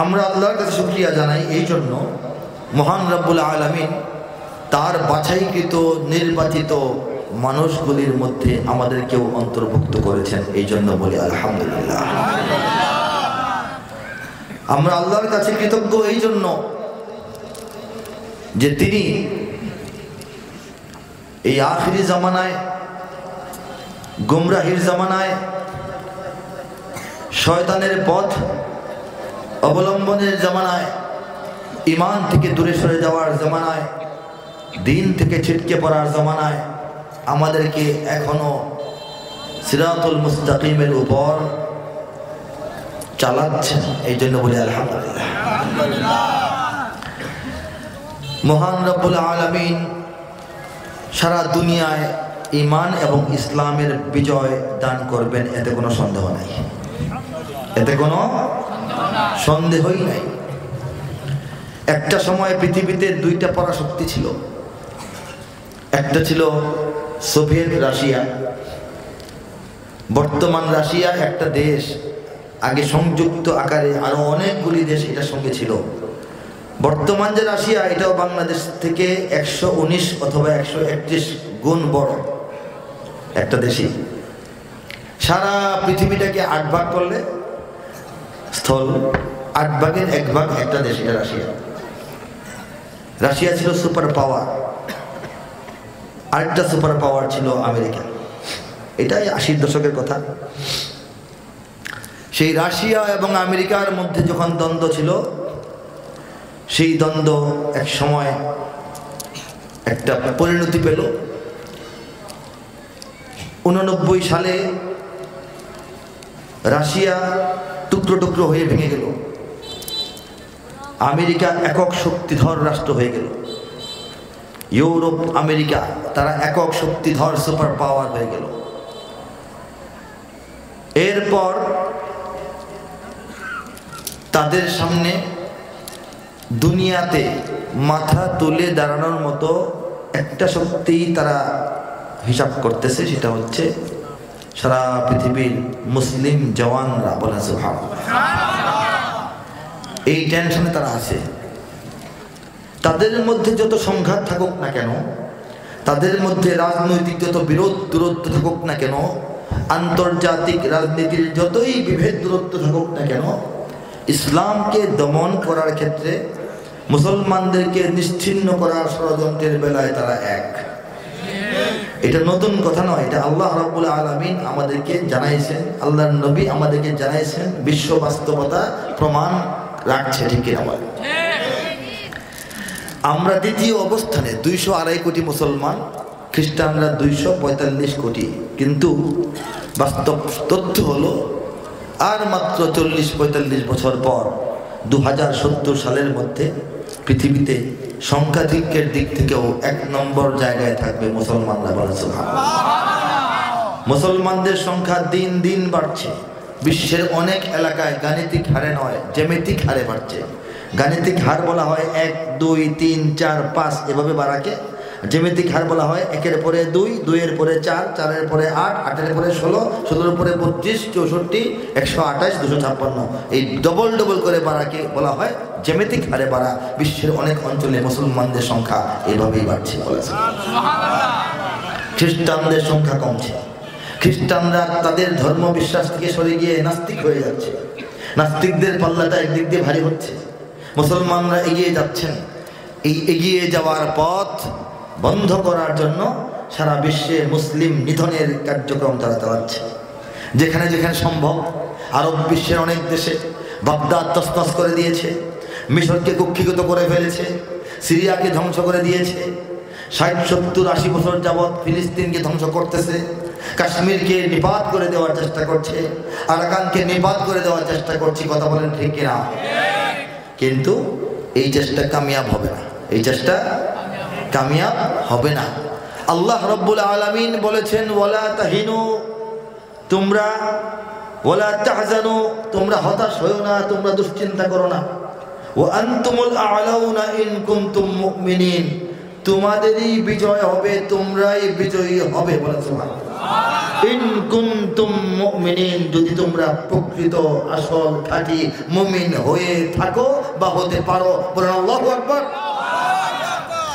আমরা আল্লাহর কাছে শুকরিয়া জানাই এই জন্য, মহান রব্বুল আলামিন তার বাছাইকৃত নির্বাচিত মানুষগুলির মধ্যে আমাদেরকেও অন্তর্ভুক্ত করেছেন, এই জন্য বলি আলহামদুলিল্লাহ। আমরা আল্লাহর কাছে কৃতজ্ঞ এই জন্য যে তিনি এই আখিরি জামানায়, গুমরাহির জামানায়, শয়তানের পথ অবলম্বনের জামানায়, ঈমান থেকে দূরে সরে যাওয়ার জামানায়, দিন থেকে ছিটকে পড়ার জামানায় আমাদেরকে এখনো সিরাতুল মুস্তাকিমের উপর চালাচ্ছেন, এই জন্য বলি আলহামদুলিল্লাহ। মহান রব্বুল আলামিন সারা দুনিয়ায় ঈমান এবং ইসলামের বিজয় দান করবেন, এতে কোনো সন্দেহ নাই, এতে কোনো সন্দেহই নাই। একটা সময় পৃথিবীতে দুইটা পরাশক্তি ছিল, একটা ছিল সোভিয়েত রাশিয়া, বর্তমান রাশিয়া একটা দেশ, আগে সংযুক্ত আকারে আরো অনেকগুলি দেশ এটার সঙ্গে ছিল। বর্তমান যে রাশিয়া, এটাও বাংলাদেশ থেকে 119 অথবা 131 গুণ বড় একটা দেশই। সারা পৃথিবীটাকে 8 ভাগ করলে স্থল 8 ভাগের 1 ভাগ একটা দেশ, এটা রাশিয়া। রাশিয়া ছিল সুপার পাওয়ার। আরেকটা সুপার পাওয়ার ছিল আমেরিকা। এটাই 80-র দশকের কথা। সেই রাশিয়া এবং আমেরিকার মধ্যে যখন দ্বন্দ্ব ছিল, সেই দ্বন্দ্ব এক সময় একটা পরিণতি পেল। 89 সালে রাশিয়া টুকরো টুকরো হয়ে ভেঙে গেল, আমেরিকা একক শক্তিধর রাষ্ট্র হয়ে গেল। ইউরোপ, আমেরিকা তারা একক শক্তিধর সুপার পাওয়ার হয়ে গেল। এরপর তাদের সামনে দুনিয়াতে মাথা তুলে দাঁড়ানোর মতো একটা শক্তি তারা হিসাব করতেছে, সেটা হচ্ছে সারা পৃথিবীর মুসলিম জওয়ানরা। বলেন সুবহানাল্লাহ। এই টেনশনে তারা আছে। তাদের মধ্যে যত সংঘাত থাকুক না কেন, তাদের মধ্যে রাজনৈতিক যত বিরোধ দূরত্ব থাকুক না কেন, আন্তর্জাতিক রাজনীতির যতই বিভেদ দূরত্ব থাকুক না কেন, ইসলামকে দমন করার ক্ষেত্রে, মুসলমানদেরকে নিশ্চিহ্ন করার ষড়যন্ত্রের বেলায় তারা এক। এটা নতুন কথা নয়, এটা আল্লাহ রাব্বুল আলামিন আমাদেরকে জানাইছেন, আল্লাহর নবী আমাদেরকে জানাইছেন, বিশ্ব বাস্তবতা প্রমাণ রাখছে। ঠিক কিনা বলেন? আমরা দ্বিতীয় অবস্থানে, 202 কোটি মুসলমান, খ্রিস্টানরা 245 কোটি। কিন্তু বাস্তব তথ্য হলো আর মাত্র 40-45 বছর পর 2070 সালের মধ্যে পৃথিবীতে সংখ্যাধিক্যের দিক থেকেও 1 নম্বর জায়গায় থাকবে মুসলমানরা। বলেন সুবহানাল্লাহ। মুসলমানদের সংখ্যা দিন দিন বাড়ছে। বিশ্বের অনেক এলাকায় গাণিতিক হারে নয়, জ্যামিতিক হারে বাড়ছে। গাণিতিক হার বলা হয় 1, 2, 3, 4, 5 এভাবে বাড়াকে। জ্যামিতিক হার বলা হয় 1-এর পরে 2, 2-এর পরে 4, 4-এর পরে 8, 8-এর পরে 16, 16-এর পরে 32, 64, 128, 256। এই ডবল ডবল করে বাড়াকে বলা হয় জ্যামিতিক হারে বাড়া। বিশ্বের অনেক অঞ্চলে মুসলমানদের সংখ্যা এভাবেই বাড়ছে। খ্রিস্টানদের সংখ্যা কমছে। খ্রিস্টানরা তাদের ধর্ম বিশ্বাস থেকে সরে গিয়ে নাস্তিক হয়ে যাচ্ছে। নাস্তিকদের পাল্লাটা একদিক দিয়ে ভারী হচ্ছে। মুসলমানরা এগিয়ে যাচ্ছেন। এই এগিয়ে যাওয়ার পথ বন্ধ করার জন্য সারা বিশ্বে মুসলিম নিধনের কার্যক্রম তারা চালাচ্ছে। যেখানে যেখানে সম্ভব আরব বিশ্বের অনেক দেশে বাগদাদ তছনছ করে দিয়েছে, মিশরকে কুক্ষিগত করে ফেলেছে, সিরিয়াকে ধ্বংস করে দিয়েছে, 60, 70, 80 বছর যাবৎ ফিলিস্তিনকে ধ্বংস করতেছে, কাশ্মীরকে নিপাত করে দেওয়ার চেষ্টা করছে, আরাকানকে নিপাত করে দেওয়ার চেষ্টা করছে। কথা বলেন ঠিক কিনা? কিন্তু এই চেষ্টা কামিয়াব হবে না, এই চেষ্টা কামিয়াব হবে না। আল্লাহ রাব্বুল আলামিন বলেছেন, ওয়ালা তাহিনু, তোমরা ওয়ালা তাহজানু, তোমরা হতাশ হয়ো না, তোমরা দুশ্চিন্তা করো না। ওয়া আনতুমুল আ'লাউনা ইন কুনতুম মুমিনিন, তোমাদেরই বিজয় হবে, তোমরাই বিজয়ী হবে। বলেন সুবহানাল্লাহ। ইন কুনতুম মুমিনিন, যদি তোমরা প্রকৃত আসল খাঁটি মুমিন হয়ে থাকো বা হতে পারো। বলেন আল্লাহু আকবার।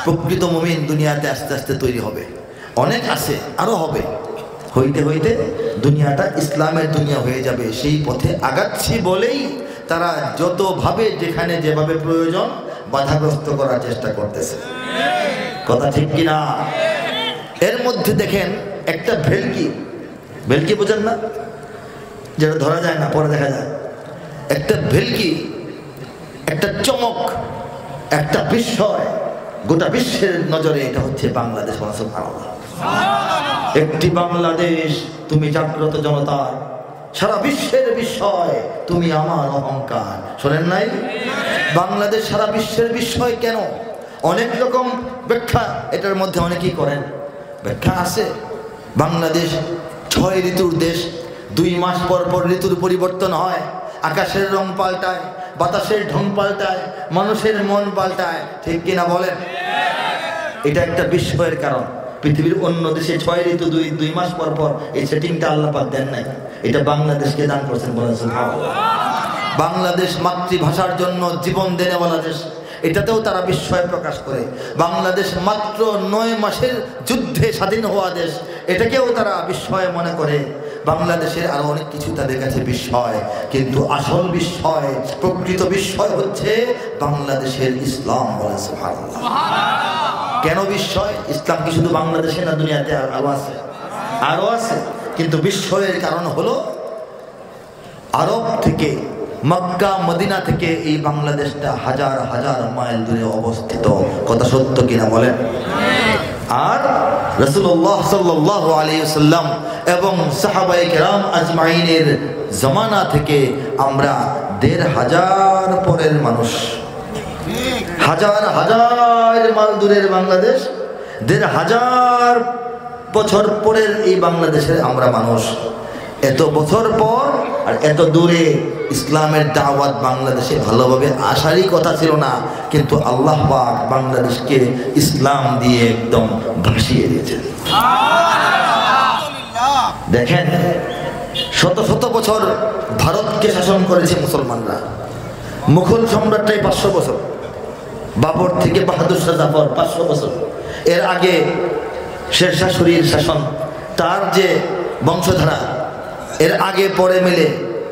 প্রকৃত মুমিন দুনিয়াতে আস্তে আস্তে তৈরি হবে, অনেক আছে, আরো হবে। হইতে হইতে দুনিয়াটা ইসলামের দুনিয়া হয়ে যাবে। সেই পথে আগাচ্ছি বলেই তারা যতভাবে যেখানে যেভাবে প্রয়োজন বাধাগ্রস্ত করার চেষ্টা করতেছে। কথা ঠিক কিনা? এর মধ্যে দেখেন একটা ভেলকি, ভেলকি বোঝেন না, যেটা ধরা যায় না পরে দেখা যায়। একটা ভেলকি, একটা চমক, একটা বিস্ময় গোটা বিশ্বের নজরে। এটা হচ্ছে বাংলাদেশ। সুবহানাল্লাহ। একটি বাংলাদেশ, তুমি জাগ্রত জনতার, সারা বিশ্বের বিস্ময়, তুমি আমার অহংকার। শোনেন নাই? বাংলাদেশ সারা বিশ্বের বিস্ময় কেন? অনেক রকম ব্যাখ্যা এটার মধ্যে অনেকেই করেন। ব্যাখ্যা আছে, বাংলাদেশ 6 ঋতুর দেশ। 2 মাস পর পর ঋতুর পরিবর্তন হয়, আকাশের রং পাল্টায়, বাতাসের ঢং পাল্টায়, মানুষের মন পাল্টায়। ঠিক কিনা বলেন? এটা একটা বিস্ময়ের কারণ। পৃথিবীর অন্য দেশে 6 ঋতু 2 মাস পর পর, এই সেটিংটা আল্লাহ পাক দেন নাই, এটা বাংলাদেশকে দান করছেন। বলেন সুবহানাল্লাহ। বাংলাদেশ মাতৃভাষার জন্য জীবন দেনেওয়ালা দেশ, এটাতেও তারা বিস্ময় প্রকাশ করে। বাংলাদেশ মাত্র 9 মাসের যুদ্ধে স্বাধীন হওয়া দেশ, এটাকেও তারা বিস্ময় মনে করে। বাংলাদেশের আরো অনেক কিছু তাদের কাছে বিস্ময়, কিন্তু আসল বিস্ময়, প্রকৃত বিস্ময় হচ্ছে বাংলাদেশের ইসলাম। বলেন সুবহানাল্লাহ। কেন বিস্ময়? ইসলাম কি শুধু বাংলাদেশে না, দুনিয়াতে আরো আছে? আরো আছে, কিন্তু বিস্ময়ের কারণ হলো আরব থেকে, মক্কা মদিনা থেকে এই বাংলাদেশটা হাজার হাজার মাইল দূরে অবস্থিত। কথা সত্য কিনা বলেন? আর রাসূলুল্লাহ সাল্লাল্লাহু আলাইহি ওয়াসাল্লাম এবং সাহাবায়ে কেরাম আজমাইনের জামানা থেকে আমরা 1500 পরের মানুষ। হাজার হাজার মাইল দূরের বাংলাদেশ, 1500 বছর পরের এই বাংলাদেশের আমরা মানুষ। এত বছর পর আর এত দূরে ইসলামের দাওয়াত বাংলাদেশে ভালোভাবে আসারই কথা ছিল না, কিন্তু আল্লাহ পাক বাংলাদেশকে ইসলাম দিয়ে একদম ভাসিয়ে দিয়েছেন। দেখেন, শত শত বছর ভারতকে শাসন করেছে মুসলমানরা। মুঘল সম্রাটটাই 500 বছর, বাবর থেকে বাহাদুর শাহ জাফর 500 বছর। এর আগে শেরশাহ সূরির শাসন, তার যে বংশধারা, এর আগে পরে মিলে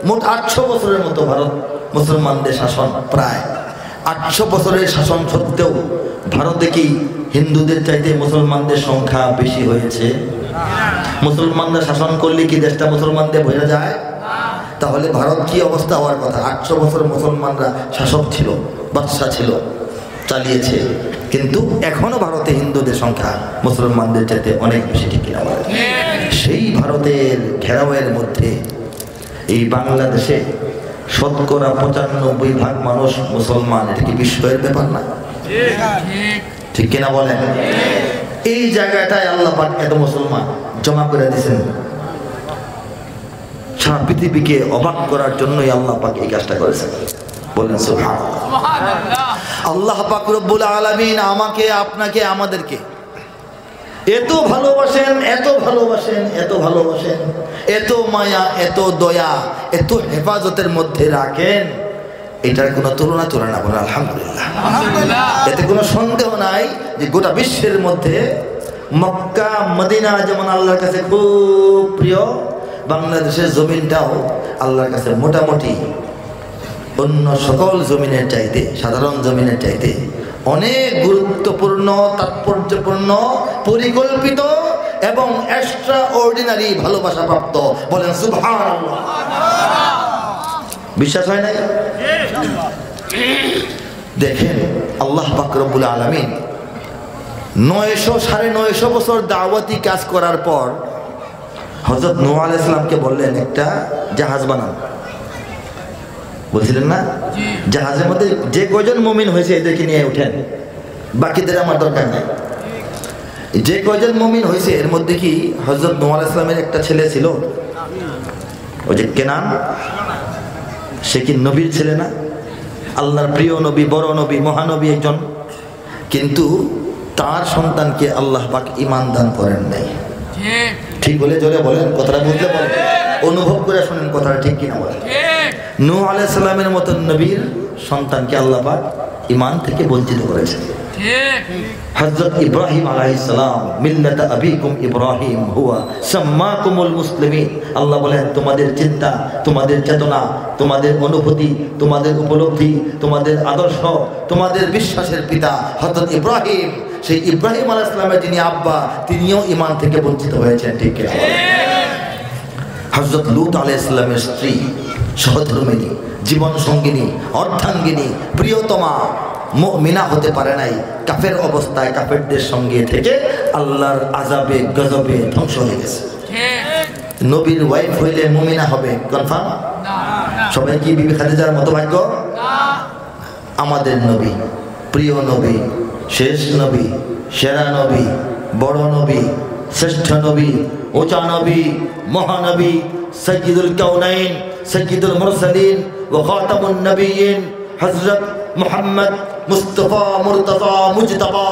মোট 800 বছরের মতো ভারত মুসলমানদের শাসন। প্রায় 800 বছরের শাসন সত্ত্বেও ভারতে কি হিন্দুদের চাইতে মুসলমানদের সংখ্যা বেশি হয়েছে? মুসলমানরা শাসন করলে কি দেশটা মুসলমানদের ভরে যায়? তাহলে ভারত কি অবস্থা হওয়ার কথা? 800 বছর মুসলমানরা শাসক ছিল, বাদশা ছিল, চালিয়েছে, কিন্তু এখনো ভারতে হিন্দুদের সংখ্যা মুসলমানদের চাইতে অনেক বেশি। ঠিক কিনা বলেন? সেই ভারতের ঘেরাওয়ের মধ্যে এই বাংলাদেশে শতকরা 95% মানুষ মুসলমান। এটা কি বিস্ময়ের ব্যাপার না? ঠিক কিনা বলেন? এই জায়গাটায় আল্লাহ পাক এত মুসলমান জমা করে দিয়েছেন, সারা পৃথিবীকে অবাক করার জন্যই আল্লাহ পাক এই কাজটা করেছেন। বলেন সুবহানাল্লাহ। আল্লাহ পাক রব্বুল আলামিন আমাকে, আপনাকে, আমাদেরকে এত ভালোবাসেন, এত ভালোবাসেন, এত ভালোবাসেন, এত মায়া, এত দয়া, এত হেফাজতের মধ্যে রাখেন, এটার কোনো তুলনা চলে না। বলেন আলহামদুলিল্লাহ। এতে কোনো সন্দেহ নাই যে গোটা বিশ্বের মধ্যে মক্কা মদিনা যেমন আল্লাহর কাছে খুব প্রিয়, বাংলাদেশের জমিনটাও আল্লাহর কাছে মোটামুটি অন্য সকল জমিনের চাইতে, সাধারণ জমিনের চাইতে অনেক গুরুত্বপূর্ণ, তাৎপর্যপূর্ণ, পরিকল্পিত এবং এক্সট্রা অর্ডিনারি ভালোবাসা প্রাপ্ত। বলেন সুবহানাল্লাহ। বিশ্বাস হয় না? দেখেন, আল্লাহ পাক রব্বুল আলামিন 900-950 বছর দাওয়াতি কাজ করার পর হযরত নূহ আলাইহিস সালামকে বললেন একটা জাহাজ বানান। বলছিলেন না, জাহাজের মধ্যে যে কয়জন মুমিন হয়েছে এদেরকে নিয়ে উঠেন, বাকিদের আমার দরকার নেই। যে কয়জন মুমিন হয়েছে এর মধ্যে কি হযরত নূহ আলাইহিস সালামের একটা ছেলে ছিল, ওই যে কেনান, সে কি নবীর ছেলে না? আল্লাহর প্রিয় নবী, বড় নবী, মহানবী একজন, কিন্তু তার সন্তানকে আল্লাহ পাক ঈমান দান করেন নাই। ঠিক ঠিক হলে জোরে বলেন, কথাটা বুঝতে পারেন, অনুভব করে শুনেন কথাটা ঠিক কিনা বলেন। নূহ আলাইহিস সালামের মতন নবীর সন্তানকে আল্লাহ পাক ঈমান থেকে বঞ্চিত করেছেন। হযরত ইব্রাহিম আলাইহিস সালাম, মিল্লাত আবিকুম ইব্রাহিম হুয়া সাম্মাকুমুল মুসলিমিন। আল্লাহ বলেন তোমাদের চিন্তা, তোমাদের চেতনা, তোমাদের অনুভূতি, তোমাদের উপলব্ধি, তোমাদের আদর্শ, তোমাদের বিশ্বাসের পিতা হযরত ইব্রাহিম, সেই ইব্রাহিম আলাইহিস সালামের যিনি আব্বা, তিনিও ঈমান থেকে বঞ্চিত হয়েছেন। ঠিক কিনা? হযরত লূত আলাইহিস সালামের স্ত্রী, সহধর্মিণী, জীবন সঙ্গিনী, অর্ধাঙ্গিনী, প্রিয়তমা মুমিনা হতে পারে নাই, কাফের অবস্থায় কাফেরদের সঙ্গে থেকে আল্লাহর আযাবে গজবে ধ্বংস হয়ে গেছে। নবীর ওয়াইফ হইলে মুমিনা হবে কনফার্ম? সবাই কি বিবি খাদিজার মতো ভাগ্য? আমাদের নবী, প্রিয় নবী, শেষ নবী, সেরা নবী, বড় নবী, শ্রেষ্ঠ নবী, উঁচা নবী, মহানবী, সাইয়্যিদুল কাউনাইন, সাইয়্যিদুল মুরসালিন ওয়া খাতামুন নবিয়্যিন হযরত মুহাম্মদ মুস্তাফা মুরতাজা মুজতাবা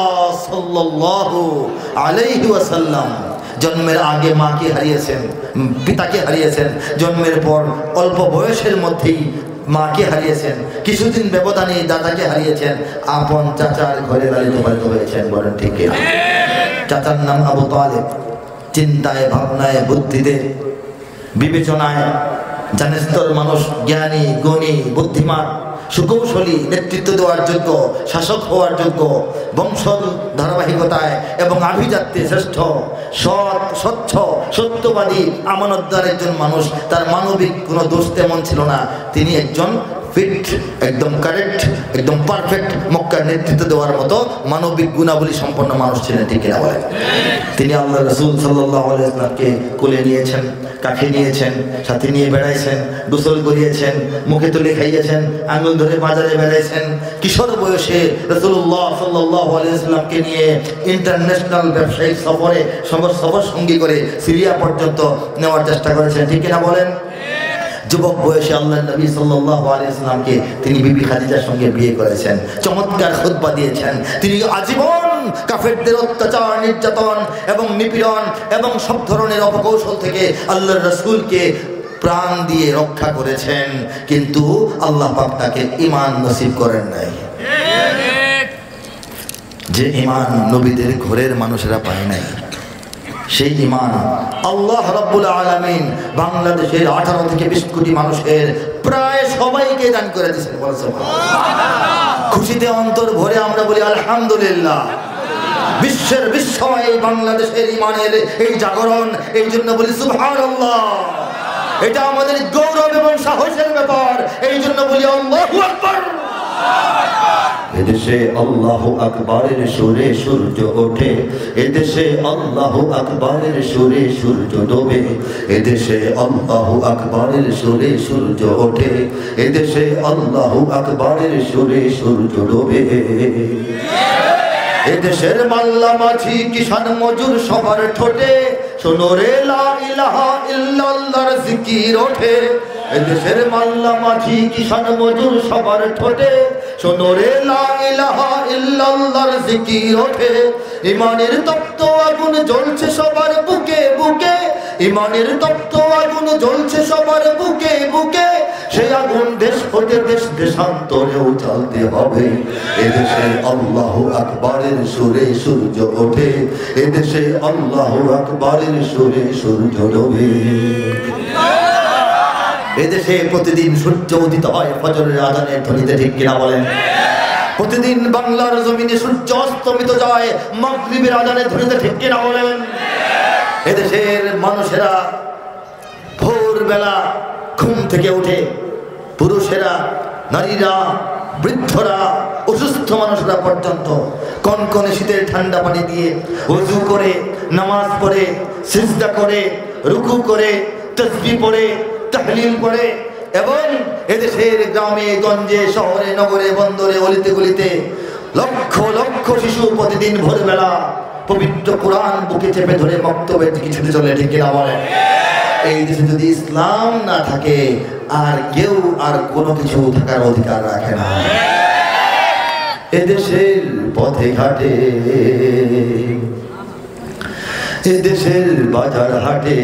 সাল্লাল্লাহু আলাইহি ওয়াসাল্লাম জন্মের আগে মাকে হারিয়েছেন, পিতাকে হারিয়েছেন, জন্মের পর অল্প বয়সের মধ্যেই মাকে হারিয়েছেন, কিছুদিন ব্যবধানে দাদাকে হারিয়েছেন, আপন চাচার ঘরে লালিত পালিত হয়েছেন। বলেন ঠিক কিনা? চাচার নাম আবু তালেব। চিন্তায়, ভাবনায়, বুদ্ধিতে, বিবেচনায় জানেস্তর মানুষ, জ্ঞানী, গুণী, বুদ্ধিমান, সুকৌশলী, নেতৃত্ব দেওয়ার যোগ্য, শাসক হওয়ার যোগ্য, বংশ ধারাবাহিকতায় এবং আভিজাত্যে শ্রেষ্ঠ, সৎ, স্বচ্ছ, সত্যবাদী, আমানতদার একজন মানুষ। তার মানবিক কোনো দোষ তেমন ছিল না। তিনি একজন ফিট, একদম কারেক্ট, একদম পারফেক্ট মক্কার নেতৃত্ব দেওয়ার মতো মানবিক গুণাবলী সম্পন্ন মানুষ ছিলেন। ঠিক কিনা বলেন? তিনি আল্লাহ রাসূল সাল্লাল্লাহু আলাইহি ওয়াসাল্লামকে কোলে নিয়েছেন, কাছে নিয়েছেন, সাথে নিয়ে বেড়াইছেন, গোসল করিয়েছেন, মুখে তুলে খাইয়েছেন, আঙুল ধরে বাজারে বেড়াইছেন। কিশোর বয়সে রাসূলুল্লাহ সাল্লাল্লাহু আলাইহি ওয়াসাল্লামকে নিয়ে ইন্টারন্যাশনাল ব্যবসায়িক সফর সঙ্গী করে সিরিয়া পর্যন্ত নেওয়ার চেষ্টা করেছেন। ঠিক কিনা বলেন? যুবক বয়সে আল্লাহর নবী সাল্লাল্লাহু আলাইহি ওয়াসাল্লামকে তিনি বিবি খাদিজার সঙ্গে বিয়ে করেছেন, চমৎকার খুতবা দিয়েছেন। তিনি আজীবন কাফেরদের অত্যাচার, নির্যাতন এবং নিপীড়ন এবং সব ধরনের অপকৌশল থেকে আল্লাহর রাসূলকে প্রাণ দিয়ে রক্ষা করেছেন, কিন্তু আল্লাহ পাক তাকে ঈমান নসিব করেন নাই। যে ঈমান নবীদের ঘরের মানুষেরা পায় নাই, সেই ঈমান আল্লাহ রাব্বুল আলামিন বাংলাদেশের 18 থেকে 20 কোটি মানুষের প্রায় সবাইকে দান করে দিয়েছেন। খুশিতে অন্তর ভরে আমরা বলি আলহামদুলিল্লাহ। বিশ্বের বিস্ময় বাংলাদেশের ঈমানের এই জাগরণ, এই জন্য বলি সুবহানাল্লাহ। এটা আমাদের গৌরব এবং সাহসের ব্যাপার, এই জন্য বলি আল্লাহু আকবার। এদেশে আল্লাহু আকবারের সুরে সূর্য ওঠে, এদেশে আল্লাহু আকবারের সুরে সূর্য ডোবে, এদেশে আল্লাহু আকবারের সুরে সূর্য ওঠে, এদেশে আল্লাহু আকবারের সুরে সূর্য ডোবে। এদেশের মাল্লা মাঝি কিষান মজুর সবার ঠোঁটে শোনো রে লা ইলাহা ইল্লাল্লাহর জিকির ওঠে। এদেশের মাল্লা মাঝি কিষান মজুর সবার ঠোঁটে শোনো রে লা ইলাহা ইল্লাল্লাহর জিকির ওঠে। ঈমানের তপ্ত আগুন জ্বলছে সবার বুকে বুকে, ঈমানের তপ্ত আগুন জ্বলছে সবার বুকে বুকে। সেই আগুন দেশ হতে দেশ দেশান্তরেও জ্বালতে হবে। এদেশে আল্লাহু আকবারের সুরে সূর্য ওঠে, এদেশে আল্লাহু আকবারের সুরে সূর্য ডোবে। এদেশে প্রতিদিন সূর্য উদিত হয় ফজরের আযানের ধ্বনিতে। ঠিক কিনা বলেন? প্রতিদিন বাংলার জমিনে সূর্য অস্তমিত যায় মাগরিবের আযানের ধ্বনিতে। ঠিক কিনা বলেন? এদেশের মানুষেরা ভোরবেলা ঘুম থেকে উঠে, পুরুষেরা, নারীরা, বৃদ্ধরা, অসুস্থ মানুষরা পর্যন্ত কনকনে শীতের ঠান্ডা পানি দিয়ে ওযু করে, নামাজ পড়ে, সিজদা করে, রুকু করে, তাসবিহ পড়ে, তাহলিল পড়ে এবং এদেশের গ্রামে গঞ্জে, শহরে, নগরে, বন্দরে, অলিতে গলিতে লক্ষ লক্ষ শিশু প্রতিদিন ভোরবেলা পবিত্র কোরআন বুকে চেপে ধরে বক্তব্যের দিকে ছুটে চলে। ঠিক কিনা বলেন? এই দেশে যদি ইসলাম না থাকে আর কেউ আর কোনো কিছু থাকার অধিকার রাখে না। এদেশের পথে ঘাটে, এদেশের বাজার হাটে,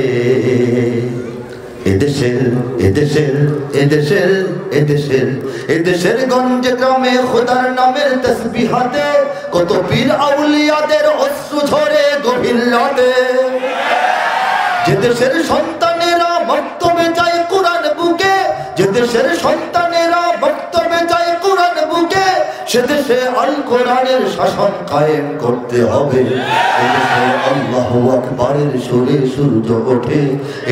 এদেশের গঞ্জে গ্রামে খোদার নামের তাসবিহাতে কত পীর আউলিয়াদের অশ্রু ঝরে গভীর রাতে। যে দেশের সন্তানেরা মক্তবে যায় কোরআন বুকে, যে দেশের সন্তানেরা মক্তবে যায় কোরআন বুকে, সে দেশে আল কোরআনের শাসন কায়েম করতে হবে। এদেশে আল্লাহু আকবারের সুরে সূর্য ওঠে,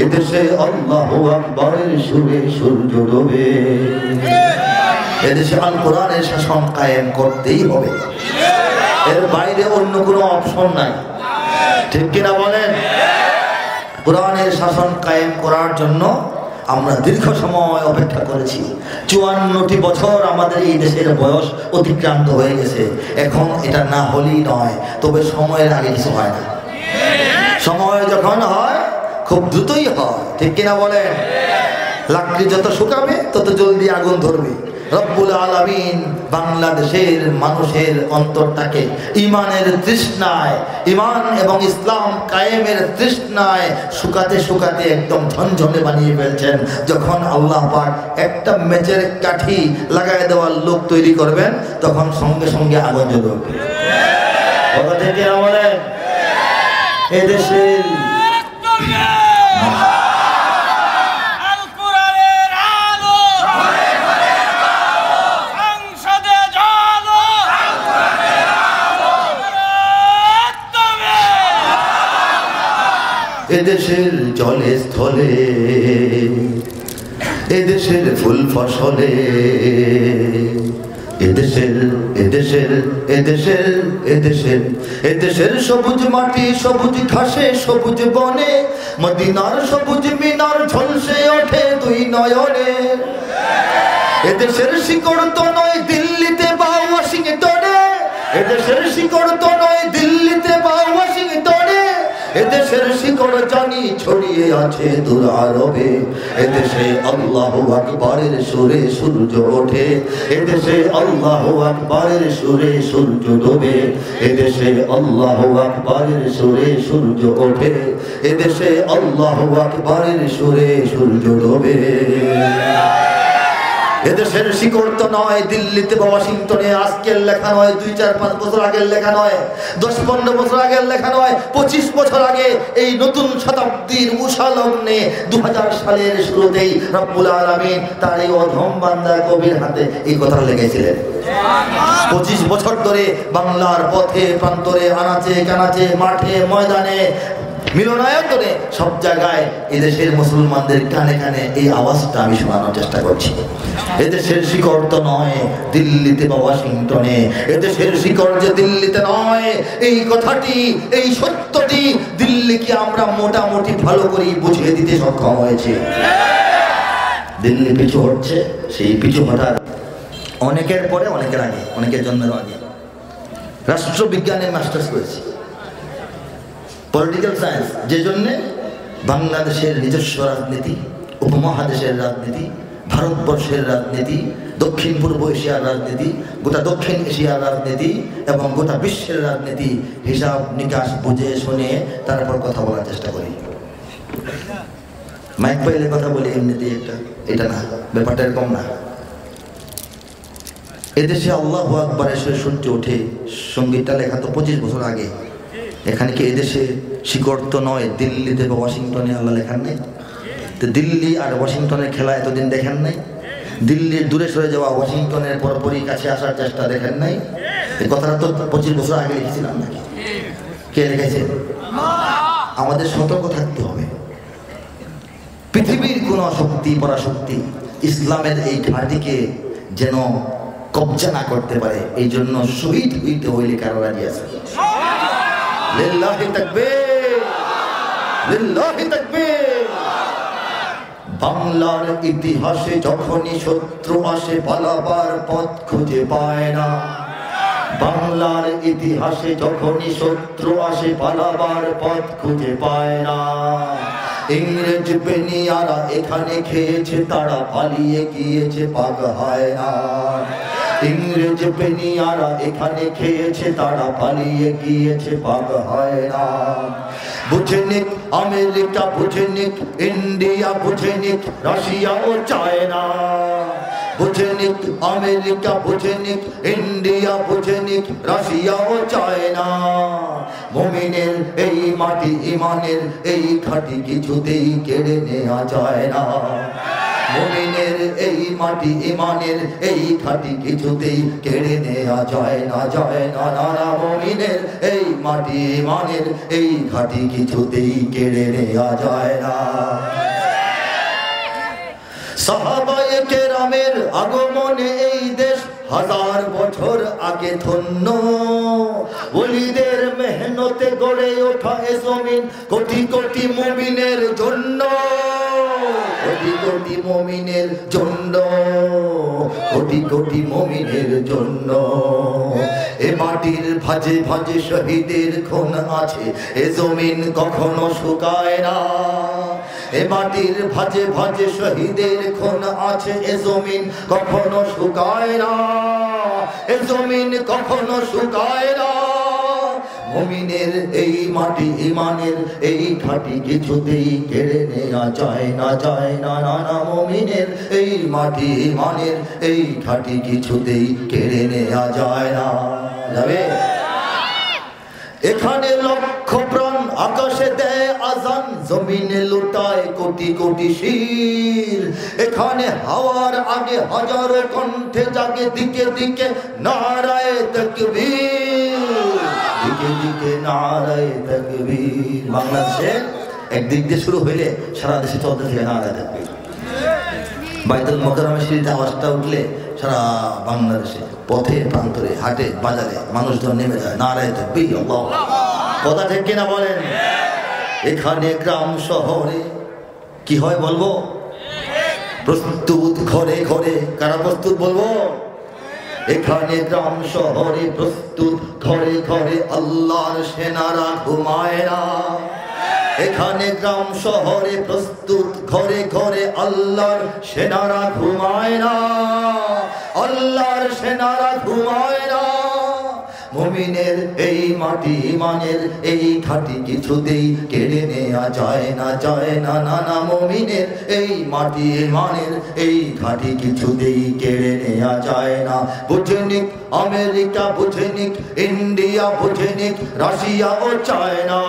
এদেশে আল্লাহু আকবারের সুরে সূর্য ডোবে। এদেশে আল কোরআনের শাসন কায়েম করতেই হবে, এর বাইরে অন্য কোনো অপশন নাই। ঠিক কিনা বলেন? কোরআনের শাসন কায়েম করার জন্য আমরা দীর্ঘ সময় অপেক্ষা করেছি। 54টি বছর আমাদের এই দেশের বয়স অতিক্রান্ত হয়ে গেছে। এখন এটা না হলেই নয়, তবে সময়ের আগে কিছু হয় না। সময় যখন হয় খুব দ্রুতই হয়। ঠিক কিনা বলেন? লাকড়ি যত শুকাবে তত জলদি আগুন ধরবে। রব্বুল আলামিন বাংলাদেশের মানুষের অন্তরটাকে ইমানের তৃষ্ণায়, ইমান এবং ইসলাম কায়েমের তৃষ্ণায় শুকাতে শুকাতে একদম ঝনঝনে বানিয়ে ফেলছেন। যখন আল্লাহ পাক একটা মেচের কাঠি লাগায় দেওয়ার লোক তৈরি করবেন, তখন সঙ্গে সঙ্গে আগুন জ্বলবে। কথা থেকে বলেন? এদেশের এদেশের জলে স্থলে, এদেশের ফুল ফসলে, এদেশের এদেশের এদেশের এদেশের এদেশের সবুজ মাটি, সবুজ ঘাসে, সবুজ বনে, মদিনার সবুজ মিনার ঝলসে ওঠে দুই নয়নে। এদেশের শিকড় তো নয় দিল্লিতে বা ওয়াশিংটনে, এদেশের শিকড় তো নয় দিল্লিতে বা ওয়াশিংটনে, এদেশের শিকড় জানি ছড়িয়ে আছে দূর আরবে। এদেশে আল্লাহু আকবারের সুরে সূর্য ওঠে, এদেশে আল্লাহু আকবারের সুরে সূর্য ডোবে। এদেশে আল্লাহু আকবারের সুরে সূর্য ওঠে, এদেশে আল্লাহু আকবারের সুরে সূর্য ডোবে। এদেশের শিকড় তো নয় দিল্লিতে বা ওয়াশিংটনে, আজকের লেখা নয়, 2-4-5 বছর আগের লেখা নয়, 10-15 বছর আগের লেখা নয়, 25 বছর আগে এই নতুন শতাব্দীর উষা লগ্নে 2000 সালের শুরুতেই রব্বুল আলামিন তার এই অধম বান্দা কবির হাতে এই কথাটা লেগেছিলেন। 25 বছর ধরে বাংলার পথে প্রান্তরে, আনাচে কানাচে, মাঠে ময়দানে, মিলনায়তনে, সব জায়গায় এদেশের মুসলমানদের কানে কানে এই আওয়াজটা আমি শোনানোর চেষ্টা করছি। এদেশের শিকড় তো নয় দিল্লিতে বা ওয়াশিংটনে, এদেশের শিকড় যে দিল্লিতে নয়, এই কথাটি, এই সত্যটি দিল্লিকে আমরা মোটামুটি ভালো করে বুঝিয়ে দিতে সক্ষম হয়েছে। দিল্লি পিছু হচ্ছে, সেই পিছু হঠার অনেকের পরে, অনেকের আগে, অনেকের জন্মের আগে। রাষ্ট্রবিজ্ঞানের মাস্টার্স করেছি, পলিটিক্যাল সায়েন্স, যে জন্যে বাংলাদেশের নিজস্ব রাজনীতি, উপমহাদেশের রাজনীতি, ভারতবর্ষের রাজনীতি, দক্ষিণ পূর্ব এশিয়ার রাজনীতি, গোটা দক্ষিণ এশিয়ার রাজনীতি এবং গোটা বিশ্বের রাজনীতি হিসাব নিকাশ বুঝে শুনে তারপর কথা বলার চেষ্টা করি। মাইক পাইলে কথা বলি এমনিতে, এটা না, ব্যাপারটা এরকম না। এদেশে আল্লাহু আকবারের সুরে সূর্য ওঠে, সঙ্গীতটা লেখা তো 25 বছর আগে। এখানে কি এদেশে শিকড় তো নয় দিল্লিতে বা ওয়াশিংটনে আল্লাহ লেখার নেই? তো দিল্লি আর ওয়াশিংটনের খেলা এতদিন দেখেন নাই? দিল্লির দূরে সরে যাওয়া, ওয়াশিংটনের পরপরই কাছে আসার চেষ্টা দেখেন নাই? এই কথাটা তো 25 বছর আগে লিখেছিলাম নাকি? কে লিখেছে? আমাদের সতর্ক থাকতে হবে। পৃথিবীর কোন শক্তি, পরাশক্তি ইসলামের এই ঘাঁটিকে যেন কবজা না করতে পারে, এই জন্য শহীদ হইতে হইলে কারো রাজি আছে। লিল্লাহি তাকবীর, লিল্লাহি তাকবীর। বাংলার ইতিহাসে যখনই শত্রু আসে পালাবার পথ খুঁজে পায় না। বাংলার ইতিহাসে যখনই শত্রু আসে পালাবার পথ খুঁজে পায় না। ইংরেজ বেনিয়ারা এখানে খেয়েছে, তারা পালিয়ে গিয়েছে, পাগ হয় না। ইংরেজ পেনিয়ারা এখানে খেয়েছে, তারা পালিয়ে গিয়েছে, পাক হয় না। বুঝে নিক আমেরিকা, বুঝে নিক ইন্ডিয়া, বুঝে নিক রাশিয়া ও চায়না। বুঝে নিক আমেরিকা, বুঝে নিক ইন্ডিয়া, বুঝে নিক রাশিয়া ও চায়না। মুমিনের এই মাটি ইমানের এই ঘাটি কিছুতেই কেড়ে নেওয়া যায় না। মুমিনের এই মাটি ইমানের এই ঘাটি কিছুতেই কেড়ে নেওয়া যায় না, যায় না, না, না। মুমিনের এই মাটি ইমানের এই ঘাটি কিছুতেই কেড়ে নেওয়া যায় না। সাহাবায়ে কেরামের আগমনে এই দেশ হাজার বছর আগে ধন্য। ওলিদের মেহনতে গড়ে ওঠা এ জমিন কোটি কোটি মুমিনের জন্য, কোটি কোটি মুমিনের জন্য, কোটি কোটি মুমিনের জন্য। এ মাটির ভাজে ভাজে শহীদের খুন আছে, এ জমিন কখনো শুকায় না। এ মাটির ভাজে ভাজে শহীদের খুন আছে, এ জমিন কখনো শুকায় না, এ জমিন কখনো শুকায় না। মুমিনের এই মাটি ইমানের এই ঘাটি কিছুতেই কেড়ে নেওয়া যায় না, যায় না, না, না। মুমিনের এই মাটি ইমানের এই ঘাটি কিছুতেই কেড়ে নেওয়া যায় না, যাবে। এখানে লক্ষ প্রাণ আকাশে দেয় আজান, জমিনে লুটায় কোটি কোটি শির। এখানে হাওয়ার আগে হাজারো কণ্ঠে জাগে দিকে দিকে নারায়ে তাকবীর, দিকে দিকে নারায়ে তাকবীর। বাংলাদেশে একদিক দিয়ে শুরু হইলে সারা দেশে চলতে থাকে নারায়ে তাকবীর। বাইতুল মোকাররমের সিঁড়িতে আওয়াজটা উঠলে সারা বাংলাদেশে পথে প্রান্তরে হাটে বাজারে মানুষজন নেমে যায় নারায়ে তাকবীর, আল্লাহু আকবার। কথা ঠিক কিনা বলেন? এখানে গ্রাম শহরে কি হয় বলবো? প্রস্তুত ঘরে ঘরে, কারা প্রস্তুত বলবো? এখানে গ্রাম শহরে প্রস্তুত ঘরে ঘরে, আল্লাহর সেনারা ঘুমায় না। এখানে গ্রাম শহরে প্রস্তুত ঘরে ঘরে, আল্লাহর সেনারা ঘুমায় না, আল্লাহর সেনারা ঘুমায় না। মুমিনের এই মাটি ইমানের এই ঘাটি কিছুতেই কেড়ে নেওয়া যায় না, যায় না, না, না। মুমিনের এই মাটি ইমানের এই ঘাটি কিছুতেই কেড়ে নেওয়া যায় না। বুঝে নিক আমেরিকা, বুঝে নিক ইন্ডিয়া, বুঝে নিক রাশিয়া ও চায়না।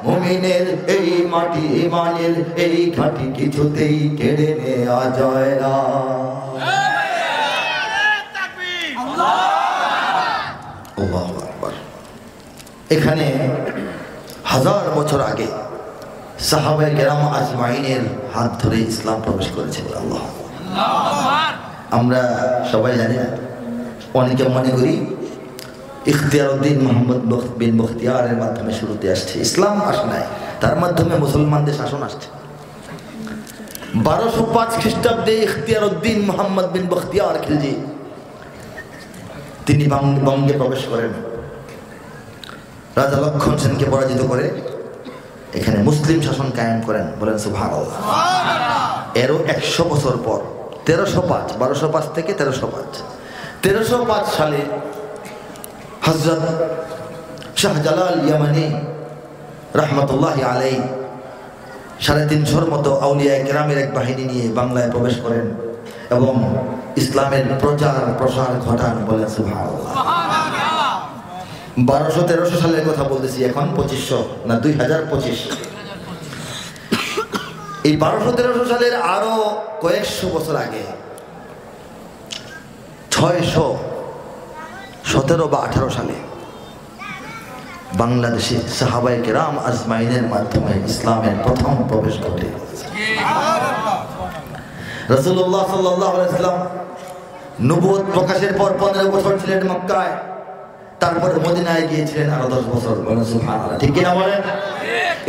মুমিনের এই মাটি ইমানের এই ঘাটি কিছুতেই কেড়ে নেওয়া যায় না। এখানে হাজার বছর আগে সাহাবায়ে কেরাম আজমাইনের হাত ধরে ইসলাম প্রবেশ করেছে। আল্লাহ, আমরা সবাই জানি না, অনেকে মনে করি ইখতিয়ারউদ্দিন মোহাম্মদ বিন বখতিয়ারের মাধ্যমে শুরুতে আসছে, ইসলাম আসে নাই, তার মাধ্যমে মুসলমানদের শাসন আসছে। 1205 খ্রিস্টাব্দে ইখতিয়ারউদ্দিন মোহাম্মদ বিন বখতিয়ার খিলজি তিনি বঙ্গে প্রবেশ করেন, রাজা লক্ষণ সেনকে পরাজিত করে এখানে মুসলিম শাসন কায়েম করেন। বলেন সুবহানাল্লাহ। এরও 100 বছর পর 1305, 1205 থেকে 1305 সালে হযরত শাহজালাল ইয়ামানি রহমতুল্লাহি আলাইহি 350 মতো আউলিয়া কেরামের এক বাহিনী নিয়ে বাংলায় প্রবেশ করেন এবং ইসলামের প্রচার প্রসার ঘটান। বলেন সুবহানাল্লাহ। 1200-1300 সালের কথা বলতেছি, এখন 2500 না 2025। এই 1200-1300 সালের আরো কয়েকশো বছর আগে 617 বা 18 সালে বাংলাদেশে সাহাবায়ে কেরাম আজমাইনের মাধ্যমে ইসলামের প্রথম প্রবেশ ঘটে। রাসূলুল্লাহ সাল্লাল্লাহু আলাইহি ওয়াসাল্লাম নবুয়ত প্রকাশের পর 15 বছর ছিলেন মক্কায়, তারপরে মদিনায় গিয়েছিলেন আরো 10 বছর। বলেন সুবহানাল্লাহ। ঠিক কিনা বলেন?